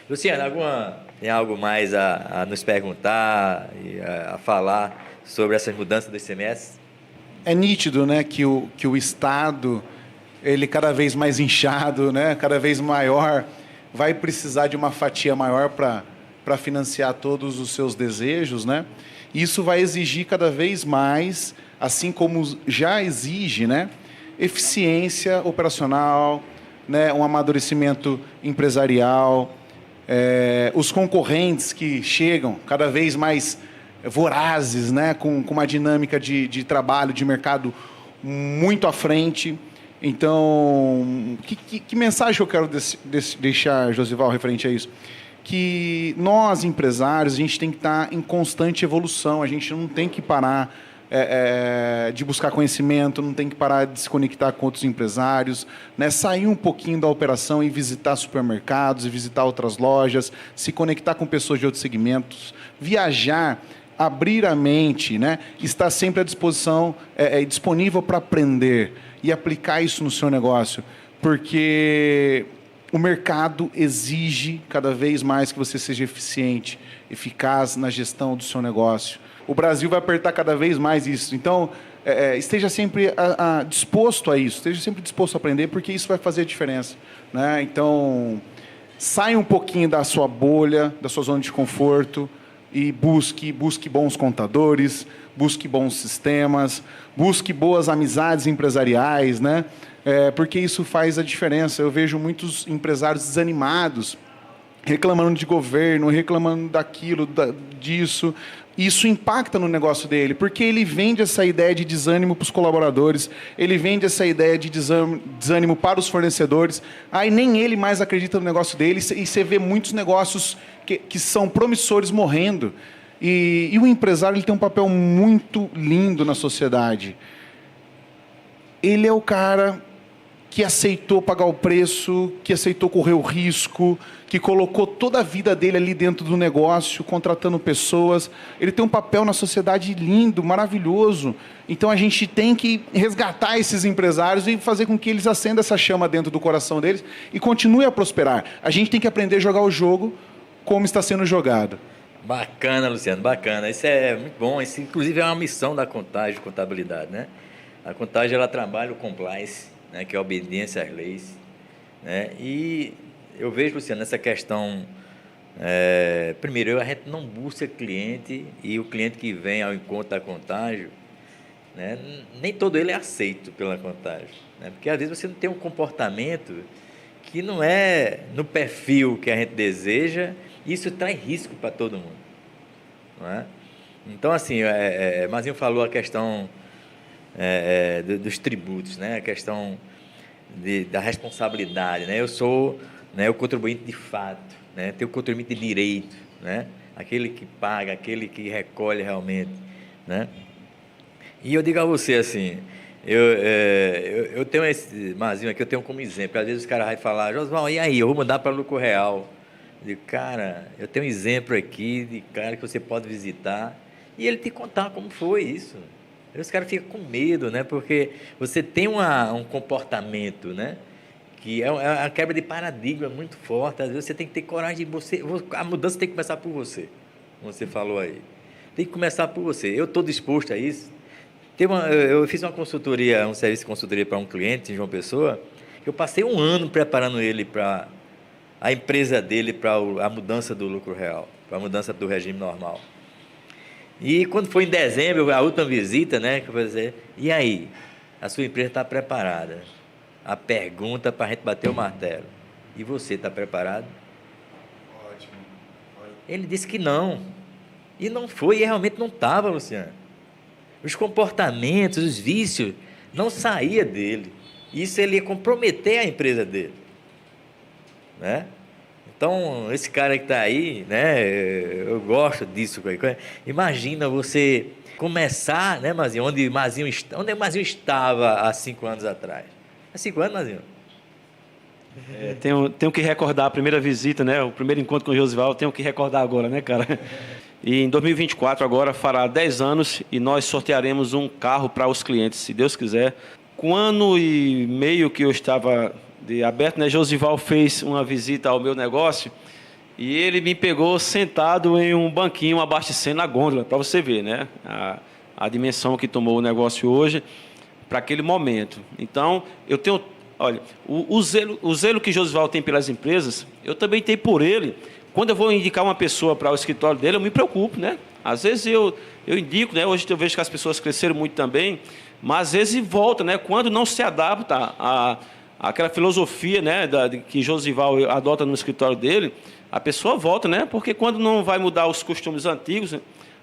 Luciana, tem algo mais a nos perguntar e a falar sobre essas mudanças do ICMS? É nítido, né, que o Estado, ele cada vez mais inchado, né, cada vez maior, vai precisar de uma fatia maior para financiar todos os seus desejos, né? Isso vai exigir cada vez mais, assim como já exige, né, eficiência operacional, né, um amadurecimento empresarial, os concorrentes que chegam cada vez mais vorazes, né, com uma dinâmica de trabalho, de mercado muito à frente. Então, que mensagem eu quero deixar, Josival, referente a isso? Que nós, empresários, a gente tem que estar em constante evolução, a gente não tem que parar de buscar conhecimento, não tem que parar de se conectar com outros empresários, né? Sair um pouquinho da operação e visitar supermercados, e visitar outras lojas, se conectar com pessoas de outros segmentos, viajar, abrir a mente, né? Estar sempre à disposição, disponível para aprender e aplicar isso no seu negócio, porque o mercado exige cada vez mais que você seja eficiente, eficaz na gestão do seu negócio. O Brasil vai apertar cada vez mais isso. Então, esteja sempre disposto a isso, esteja sempre disposto a aprender, porque isso vai fazer a diferença, né? Então, saia um pouquinho da sua bolha, da sua zona de conforto, e busque bons contadores, busque bons sistemas, busque boas amizades empresariais, né? Porque isso faz a diferença. Eu vejo muitos empresários desanimados, reclamando de governo, reclamando daquilo, disso. Isso impacta no negócio dele, porque ele vende essa ideia de desânimo para os colaboradores, ele vende essa ideia de desânimo para os fornecedores, aí nem ele mais acredita no negócio dele, e você vê muitos negócios que são promissores morrendo. E o empresário ele tem um papel muito lindo na sociedade. Ele é o cara que aceitou pagar o preço, que aceitou correr o risco, que colocou toda a vida dele ali dentro do negócio, contratando pessoas. Ele tem um papel na sociedade lindo, maravilhoso. Então, a gente tem que resgatar esses empresários e fazer com que eles acendam essa chama dentro do coração deles e continuem a prosperar. A gente tem que aprender a jogar o jogo como está sendo jogado. Bacana, Luciano, bacana. Isso é muito bom. Isso, inclusive, é uma missão da Contagem de Contabilidade, né? A Contagem, ela trabalha o compliance, né, que é a obediência às leis, né? E eu vejo, Luciano, essa questão Primeiro, a gente não busca cliente, e o cliente que vem ao encontro da Contágio, né, nem todo ele é aceito pela Contágio, né, porque às vezes você não tem um comportamento que não é no perfil que a gente deseja, e isso traz risco para todo mundo, não é? Então, assim, Mazinho falou a questão dos tributos, né, a questão da responsabilidade, né? Eu sou, né, o contribuinte de fato, né? Tenho o contribuinte de direito, né? Aquele que paga, aquele que recolhe realmente, né? E eu digo a você assim, eu tenho esse Mazinho aqui, eu tenho como exemplo. Às vezes os caras vão falar, Josval, e aí, eu vou mudar para Lucro Real. Eu digo, cara, eu tenho um exemplo aqui de cara que você pode visitar e ele te contar como foi isso. Aí os caras ficam com medo, né? Porque você tem um comportamento, né? Que é uma quebra de paradigma muito forte. Às vezes você tem que ter coragem de a mudança tem que começar por você, como você falou aí. Tem que começar por você. Eu estou disposto a isso. Eu fiz uma consultoria, um serviço de consultoria para um cliente em João Pessoa. Eu passei um ano preparando ele para a empresa dele, para a mudança do lucro real, para a mudança do regime normal. E quando foi em dezembro, a última visita, né, que eu vou dizer, e aí, a sua empresa está preparada? A pergunta para a gente bater o martelo. E você está preparado? Ótimo. Ele disse que não. E não foi, e realmente não estava, Luciano. Os comportamentos, os vícios, não saía dele. Isso ele ia comprometer a empresa dele, né? Então, esse cara que está aí, né, eu gosto disso. Imagina você começar, né, Mazinho, onde o Mazinho estava há 5 anos atrás. Há 5 anos, Mazinho? Tenho que recordar a primeira visita, né, o primeiro encontro com o Josival, tenho que recordar agora, né, cara? E em 2024 agora fará 10 anos e nós sortearemos um carro para os clientes, se Deus quiser. Com 1 ano e meio que eu estava aberto, né, Josival fez uma visita ao meu negócio e ele me pegou sentado em um banquinho abastecendo a gôndola, para você ver, né, a dimensão que tomou o negócio hoje para aquele momento. Então, eu tenho, olha, o zelo que Josival tem pelas empresas, eu também tenho por ele. Quando eu vou indicar uma pessoa para o escritório dele, eu me preocupo, né? Às vezes eu indico, né? Hoje eu vejo que as pessoas cresceram muito também, mas às vezes volta, né? Quando não se adapta àquela filosofia, né, que Josival adota no escritório dele, a pessoa volta, né? Porque quando não vai mudar os costumes antigos, né,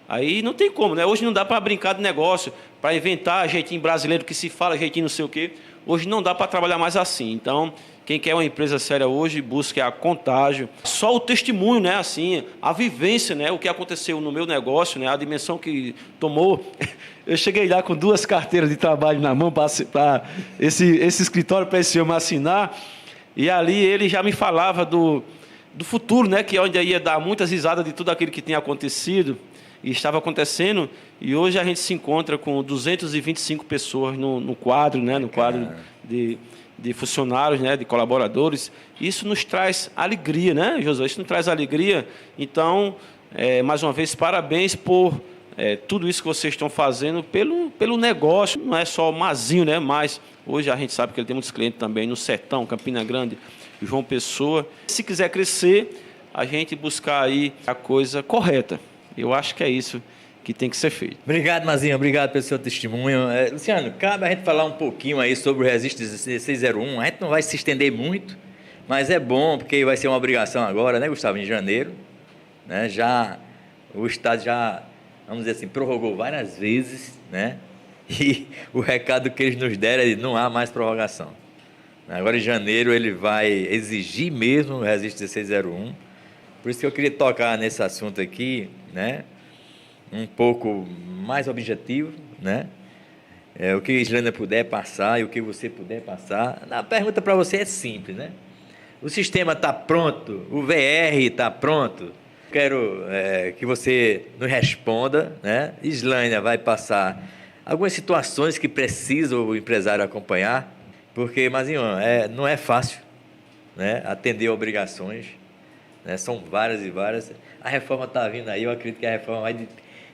aí não tem como, né? Hoje não dá para brincar de negócio, para inventar jeitinho brasileiro que se fala, jeitinho não sei o quê. Hoje não dá para trabalhar mais assim. Então, quem quer uma empresa séria hoje, busque a Contágio. Só o testemunho, né, assim, a vivência, né, o que aconteceu no meu negócio, né, a dimensão que tomou. Eu cheguei lá com 2 carteiras de trabalho na mão para esse escritório, para esse homem assinar. E ali ele já me falava do futuro, né, que é onde ia dar muitas risadas de tudo aquilo que tinha acontecido e estava acontecendo. E hoje a gente se encontra com 225 pessoas no quadro, né, no quadro de funcionários, né, de colaboradores. Isso nos traz alegria, né, Josué? Isso nos traz alegria. Então, mais uma vez, parabéns por tudo isso que vocês estão fazendo pelo negócio. Não é só o Mazinho, né, mas hoje a gente sabe que ele tem muitos clientes também no Sertão, Campina Grande, João Pessoa. Se quiser crescer, a gente buscar aí a coisa correta. Eu acho que é isso que tem que ser feito. Obrigado, Mazinho. Obrigado pelo seu testemunho. Luciano, cabe a gente falar um pouquinho aí sobre o Resiste 1601. A gente não vai se estender muito, mas é bom, porque vai ser uma obrigação agora, né, Gustavo, em janeiro. Né, o Estado já, vamos dizer assim, prorrogou várias vezes, né, e o recado que eles nos deram é que não há mais prorrogação. Agora, em janeiro, ele vai exigir mesmo o Resiste 1601. Por isso que eu queria tocar nesse assunto aqui, né, um pouco mais objetivo, né? O que a Islândia puder passar e o que você puder passar. A pergunta para você é simples, né? O sistema está pronto? O VR está pronto? Quero que você nos responda, né? Islândia vai passar algumas situações que precisa o empresário acompanhar, porque, Mazinho, não é fácil, né, atender obrigações, né? São várias e várias. A reforma está vindo aí, eu acredito que a reforma vai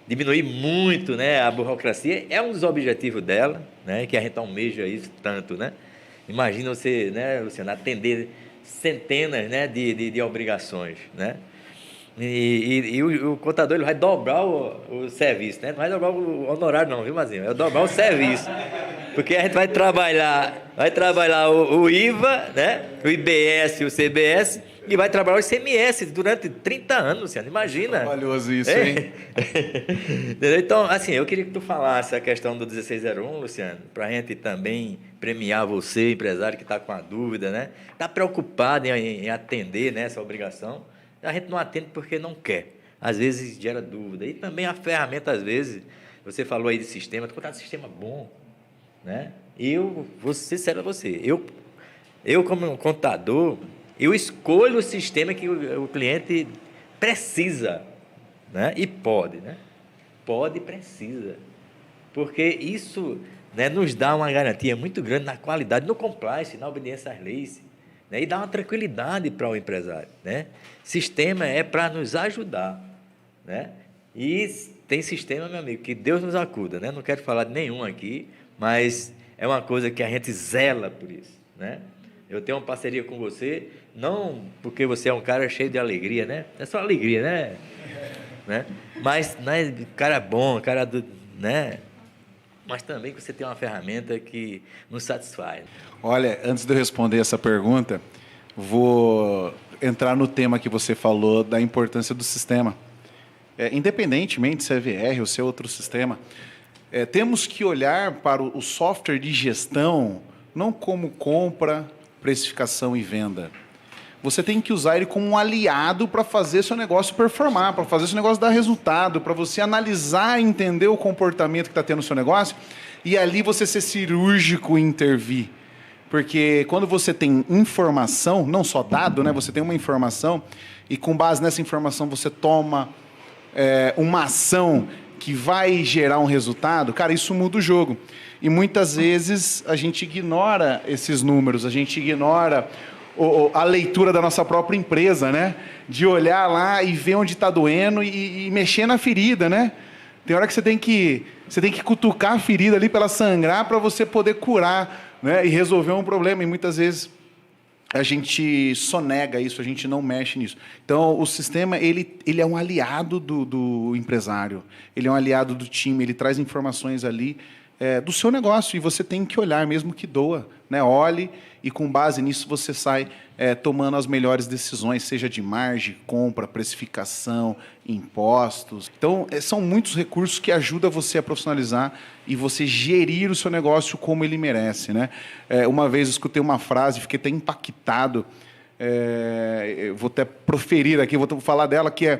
diminuir muito, né, a burocracia. É um dos objetivos dela, né, que a gente almeja isso tanto, né? Imagina você, né, Luciano, atender centenas, né, de obrigações, né? E o contador ele vai dobrar o serviço, né? Não vai dobrar o honorário não, viu, Mazinho? Vai dobrar o serviço. Porque a gente vai trabalhar o IVA, né? O IBS e o CBS, e vai trabalhar o ICMS durante 30 anos, Luciano. Imagina. Trabalhoso isso, hein? Entendeu? Então, assim, eu queria que tu falasse a questão do 1601, Luciano, para a gente também premiar você, empresário que está com a dúvida, né? Está preocupado em atender, né, essa obrigação. A gente não atende porque não quer. Às vezes gera dúvida. E também a ferramenta, às vezes, você falou aí de sistema, tu contar de sistema bom, né? Eu vou ser sincero a você, eu como contador, eu escolho o sistema que o cliente precisa, né? E pode, né? Pode e precisa. Porque isso, né, nos dá uma garantia muito grande na qualidade, no compliance, na obediência às leis, né? E dá uma tranquilidade para o empresário, né? Sistema é para nos ajudar, né? E tem sistema, meu amigo, que Deus nos acuda, né? Não quero falar de nenhum aqui, mas é uma coisa que a gente zela por isso, né? Eu tenho uma parceria com você, não porque você é um cara cheio de alegria, né? É só alegria, né? Mas, né, cara bom, cara do, né? Mas também que você tem uma ferramenta que nos satisfaz. Olha, antes de eu responder essa pergunta, vou entrar no tema que você falou da importância do sistema. Independentemente se é VR ou se é outro sistema, temos que olhar para o software de gestão não como compra, precificação e venda. Você tem que usar ele como um aliado para fazer seu negócio performar, para fazer seu negócio dar resultado, para você analisar e entender o comportamento que está tendo no seu negócio e ali você ser cirúrgico e intervir. Porque quando você tem informação, não só dado, né? Você tem uma informação e com base nessa informação você toma uma ação que vai gerar um resultado, cara, isso muda o jogo. E muitas vezes a gente ignora esses números, a gente ignora a leitura da nossa própria empresa, né? De olhar lá e ver onde está doendo e mexer na ferida, né? Tem hora que você tem que cutucar a ferida ali para ela sangrar para você poder curar, né? E resolver um problema. E muitas vezes a gente sonega isso, a gente não mexe nisso. Então, o sistema ele é um aliado do empresário, ele é um aliado do time, ele traz informações ali do seu negócio, e você tem que olhar, mesmo que doa, né? Olhe, e com base nisso você sai tomando as melhores decisões, seja de margem, compra, precificação, impostos. Então, são muitos recursos que ajudam você a profissionalizar e você gerir o seu negócio como ele merece, né? Uma vez eu escutei uma frase, fiquei até impactado, eu vou até proferir aqui, vou falar dela, que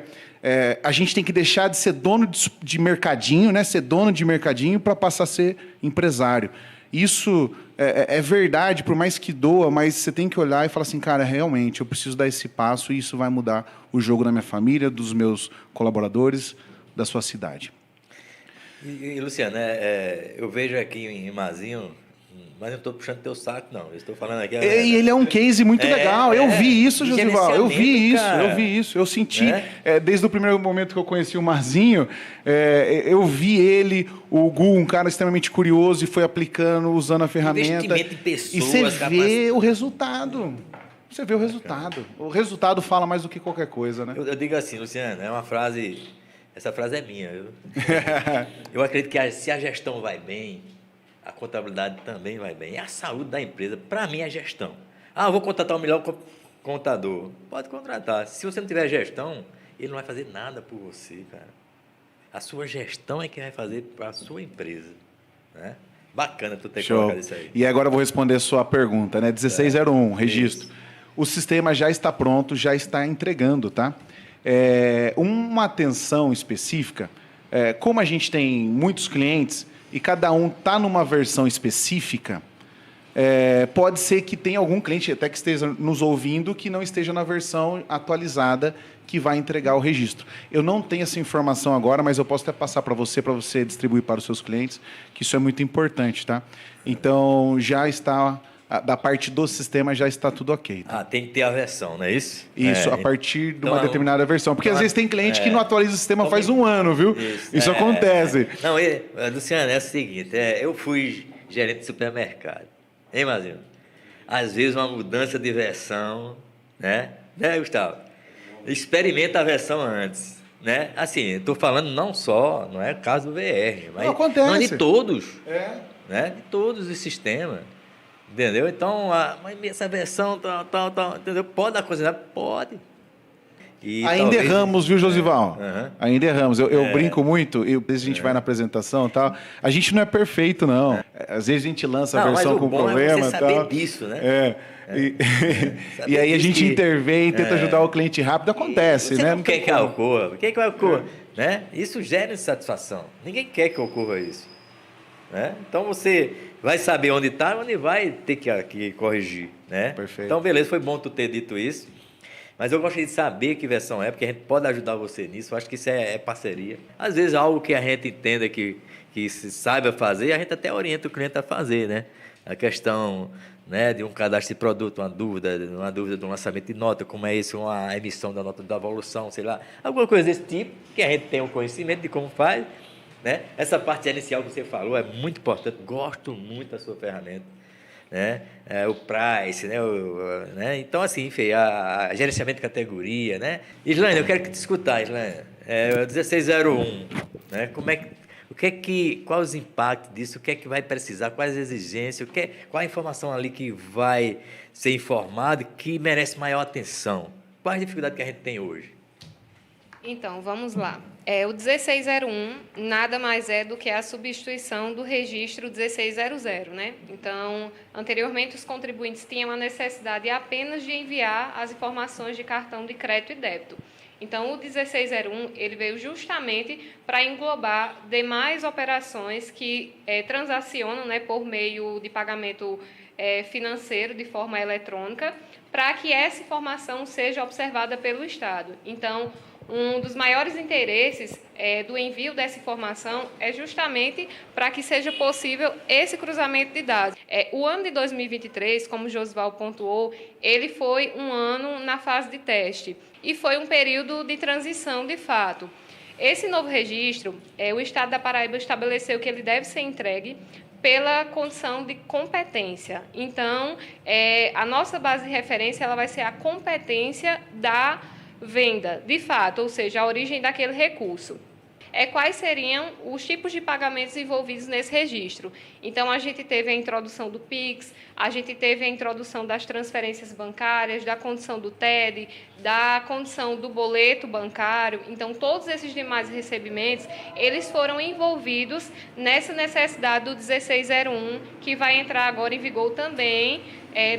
a gente tem que deixar de ser dono de mercadinho, né? Ser dono de mercadinho para passar a ser empresário. Isso é verdade, por mais que doa, mas você tem que olhar e falar assim, cara, realmente, eu preciso dar esse passo e isso vai mudar o jogo da minha família, dos meus colaboradores, da sua cidade. E Luciano, eu vejo aqui em Mazinho, mas eu não estou puxando teu saco, não. Eu estou falando aqui... E ele é um case muito legal. Eu vi isso, Josival. Eu vi isso. Eu senti, desde o primeiro momento que eu conheci o Mazinho, eu vi ele, o Gu, um cara extremamente curioso, e foi aplicando, usando a ferramenta. Investimento em pessoas. E você vê o resultado. Você vê o resultado. O resultado fala mais do que qualquer coisa, né? Eu digo assim, Luciano, é uma frase... Essa frase é minha. Eu acredito que se a gestão vai bem, a contabilidade também vai bem. E a saúde da empresa, para mim, é gestão. Eu vou contratar o melhor contador. Pode contratar. Se você não tiver gestão, ele não vai fazer nada por você, cara. A sua gestão é que vai fazer para a sua empresa, né? Bacana tu ter colocado isso aí. E agora eu vou responder a sua pergunta, né? 1601, registro. Isso. O sistema já está pronto, já está entregando, tá? Uma atenção específica, como a gente tem muitos clientes e cada um está numa versão específica, pode ser que tenha algum cliente até que esteja nos ouvindo que não esteja na versão atualizada que vai entregar o registro. Eu não tenho essa informação agora, mas eu posso até passar para você distribuir para os seus clientes, que isso é muito importante, tá? Então, já está... Da parte do sistema já está tudo ok. Tá? Tem que ter a versão, não é isso? Isso, a partir de uma determinada versão. Porque às vezes tem cliente que não atualiza o sistema faz um ano, viu? Isso acontece. Não, Luciano, é o seguinte, eu fui gerente de supermercado. Hein, Mazinho? Às vezes uma mudança de versão, né? Gustavo? experimenta a versão antes, né? Assim, estou falando não é o caso do VR, mas Não, acontece. não, de todos, É. né? De todos os sistemas, entendeu? Então, mas essa versão tal, entendeu? Pode dar coisa, pode. E Ainda talvez... erramos, viu, Josival? Aham. Ainda erramos. Eu brinco muito, e às vezes a gente vai na apresentação e tal. A gente não é perfeito, não. Às vezes a gente lança a Não, versão mas o com bom problema é você e saber tal. disso, né? E, e aí a disso gente que- intervém, tenta ajudar o cliente rápido. Acontece, Você né? não quer que ocorra. Quer que ocorra, né? Isso gera insatisfação. Ninguém quer que ocorra isso. Né? Então você vai saber onde está, onde vai ter que corrigir, né? Perfeito. Então, beleza, foi bom tu ter dito isso. Mas eu gostaria de saber que versão é, porque a gente pode ajudar você nisso. Eu acho que isso é parceria. Às vezes, algo que a gente entenda que se saiba fazer, a gente até orienta o cliente a fazer, né? A questão, né, de um cadastro de produto, uma dúvida do lançamento de nota, como é isso, uma emissão da nota de devolução, sei lá. Alguma coisa desse tipo, que a gente tem um conhecimento de como faz, né? Essa parte inicial que você falou é muito importante. Gosto muito da sua ferramenta. Né? O price, né? Né? Então, assim, enfim, a gerenciamento de categoria, né? Islane, eu quero que te escutar, Islane. O 1601, né? Qual os impactos disso? O que é que vai precisar? Quais as exigências? Qual a informação ali que vai ser informada e que merece maior atenção? Quais as dificuldades que a gente tem hoje? Então, vamos lá. O 1601 nada mais é do que a substituição do registro 1600, né? Então, anteriormente, os contribuintes tinham a necessidade apenas de enviar as informações de cartão de crédito e débito. Então, o 1601 ele veio justamente para englobar demais operações que transacionam, né, por meio de pagamento financeiro de forma eletrônica, para que essa informação seja observada pelo Estado. Então, um dos maiores interesses do envio dessa informação é justamente para que seja possível esse cruzamento de dados. O ano de 2023, como o Josival pontuou, ele foi um ano na fase de teste e foi um período de transição de fato. Esse novo registro, o Estado da Paraíba estabeleceu que ele deve ser entregue pela condição de competência. Então, a nossa base de referência ela vai ser a competência da venda, de fato, ou seja, a origem daquele recurso. Quais seriam os tipos de pagamentos envolvidos nesse registro? Então, a gente teve a introdução do PIX, a gente teve a introdução das transferências bancárias, da condição do TED, da condição do boleto bancário. Então, todos esses demais recebimentos, eles foram envolvidos nessa necessidade do 1601, que vai entrar agora em vigor também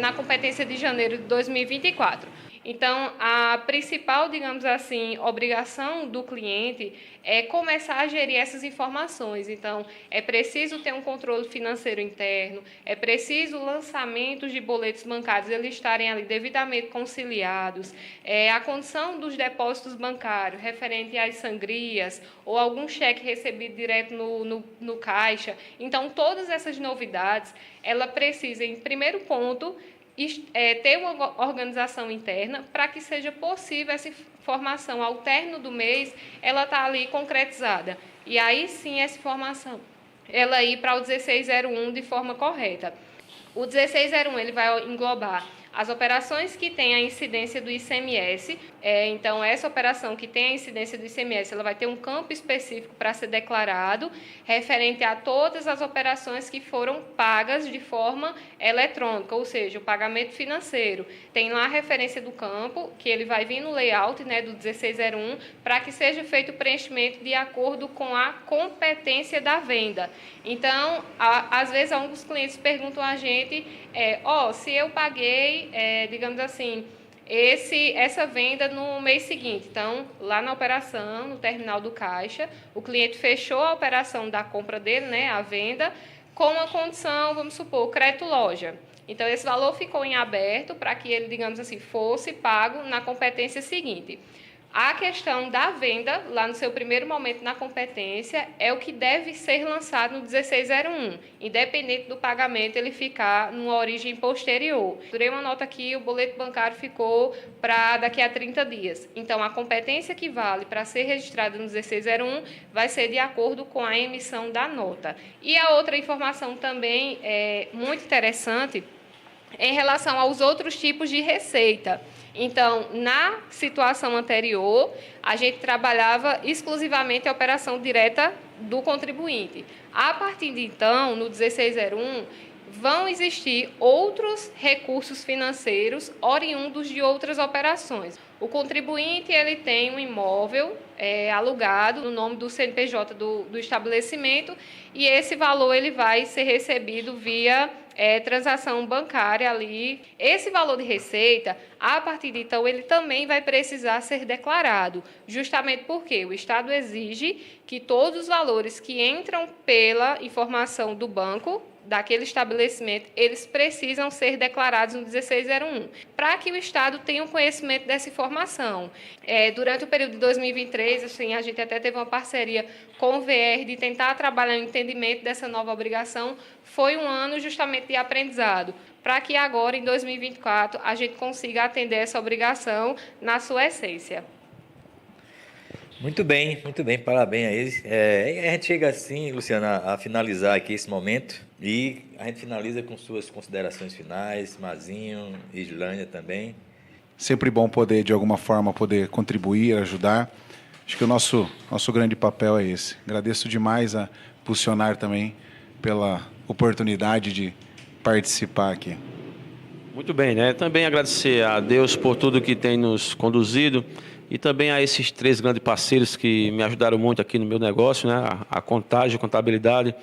na competência de janeiro de 2024. Então, a principal, digamos assim, obrigação do cliente é começar a gerir essas informações. Então, é preciso ter um controle financeiro interno, é preciso lançamentos de boletos bancários, eles estarem ali devidamente conciliados, a condição dos depósitos bancários referente às sangrias ou algum cheque recebido direto no caixa. Então, todas essas novidades, ela precisa, em primeiro ponto, ter uma organização interna para que seja possível essa informação ao término do mês, ela está ali concretizada. E aí sim essa informação, ela ir para o 1601 de forma correta. O 1601 ele vai englobar as operações que têm a incidência do ICMS, então essa operação que tem a incidência do ICMS, ela vai ter um campo específico para ser declarado, referente a todas as operações que foram pagas de forma eletrônica, ou seja, o pagamento financeiro. Tem lá a referência do campo, que ele vai vir no layout, né, do 1601, para que seja feito o preenchimento de acordo com a competência da venda. Então, às vezes, alguns clientes perguntam a gente, se eu paguei, digamos assim, essa venda no mês seguinte. Então, lá na operação, no terminal do caixa, o cliente fechou a operação da compra dele, né, a venda, com uma condição, vamos supor, crédito loja. Então, esse valor ficou em aberto para que ele, digamos assim, fosse pago na competência seguinte. A questão da venda, lá no seu primeiro momento na competência, é o que deve ser lançado no 1601, independente do pagamento ele ficar numa origem posterior. Durei uma nota aqui, o boleto bancário ficou para daqui a 30 dias. Então, a competência que vale para ser registrada no 1601 vai ser de acordo com a emissão da nota. E a outra informação também muito interessante em relação aos outros tipos de receita. Então, na situação anterior, a gente trabalhava exclusivamente a operação direta do contribuinte. A partir de então, no 1601, vão existir outros recursos financeiros oriundos de outras operações. O contribuinte ele tem um imóvel alugado no nome do CNPJ do estabelecimento e esse valor ele vai ser recebido via transação bancária ali. Esse valor de receita, a partir de então, ele também vai precisar ser declarado, justamente porque o Estado exige que todos os valores que entram pela informação do banco, daquele estabelecimento, eles precisam ser declarados no 1601, para que o Estado tenha um conhecimento dessa informação. Durante o período de 2023, assim, a gente até teve uma parceria com o VR de tentar trabalhar o entendimento dessa nova obrigação. Foi um ano justamente de aprendizado, para que agora, em 2024, a gente consiga atender essa obrigação na sua essência. Muito bem, parabéns a eles. A gente chega assim, Luciana, a finalizar aqui esse momento e a gente finaliza com suas considerações finais, Mazinho, Islânia também. Sempre bom poder, de alguma forma, poder contribuir, ajudar. Acho que o nosso grande papel é esse. Agradeço demais a Pulsionar também pela oportunidade de participar aqui. Muito bem, né? Também agradecer a Deus por tudo que tem nos conduzido e também a esses 3 grandes parceiros que me ajudaram muito aqui no meu negócio, né? A Contágio, Contabilidade,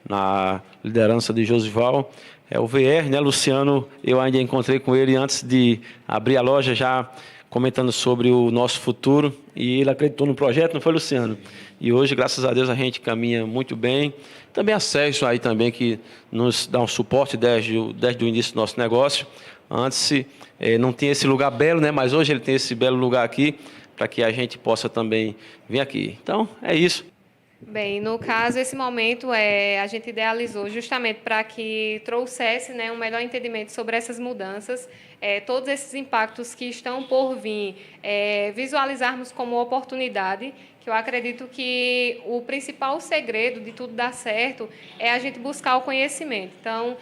na liderança de Josival. O VR, né? Luciano, eu ainda encontrei com ele antes de abrir a loja, já comentando sobre o nosso futuro, e ele acreditou no projeto, não foi, Luciano? E hoje, graças a Deus, a gente caminha muito bem. Também a Sérgio aí também, que nos dá um suporte desde o início do nosso negócio. Antes não tinha esse lugar belo, né? Mas hoje ele tem esse belo lugar aqui, para que a gente possa também vir aqui. Então, é isso. Bem, no caso, esse momento a gente idealizou justamente para que trouxesse, né, um melhor entendimento sobre essas mudanças, todos esses impactos que estão por vir, visualizarmos como oportunidade, que eu acredito que o principal segredo de tudo dar certo é a gente buscar o conhecimento. Então,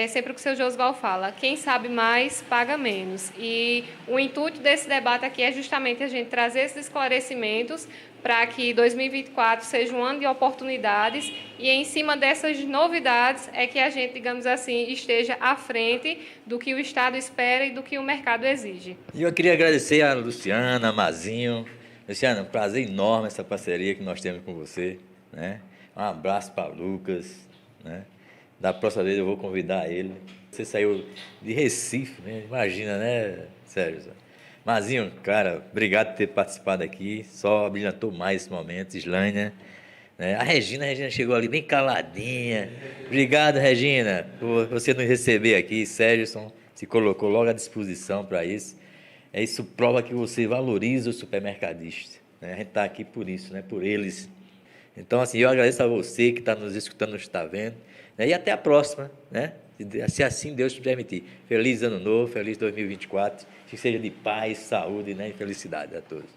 sempre o que o seu Josival fala, quem sabe mais, paga menos. E o intuito desse debate aqui é justamente a gente trazer esses esclarecimentos para que 2024 seja um ano de oportunidades e, em cima dessas novidades, é que a gente, digamos assim, esteja à frente do que o Estado espera e do que o mercado exige. E eu queria agradecer a Luciana, a Mazinho. Luciana, um prazer enorme essa parceria que nós temos com você, né? Um abraço para o Lucas, né? Da próxima vez eu vou convidar ele. Você saiu de Recife, né? Imagina, né, Sérgio? Mazinho, cara, obrigado por ter participado aqui, só brilhantou mais esse momento, Islânia, né? A Regina chegou ali bem caladinha. Obrigado, Regina, por você nos receber aqui. Sérgio se colocou logo à disposição para isso. Isso prova que você valoriza o supermercadista, né? A gente está aqui por isso, né? Por eles. Então, assim, eu agradeço a você que está nos escutando, nos está vendo, né? E até a próxima, né? Se assim Deus te permitir. Feliz ano novo, feliz 2024. Que seja de paz, saúde, né? E felicidade a todos.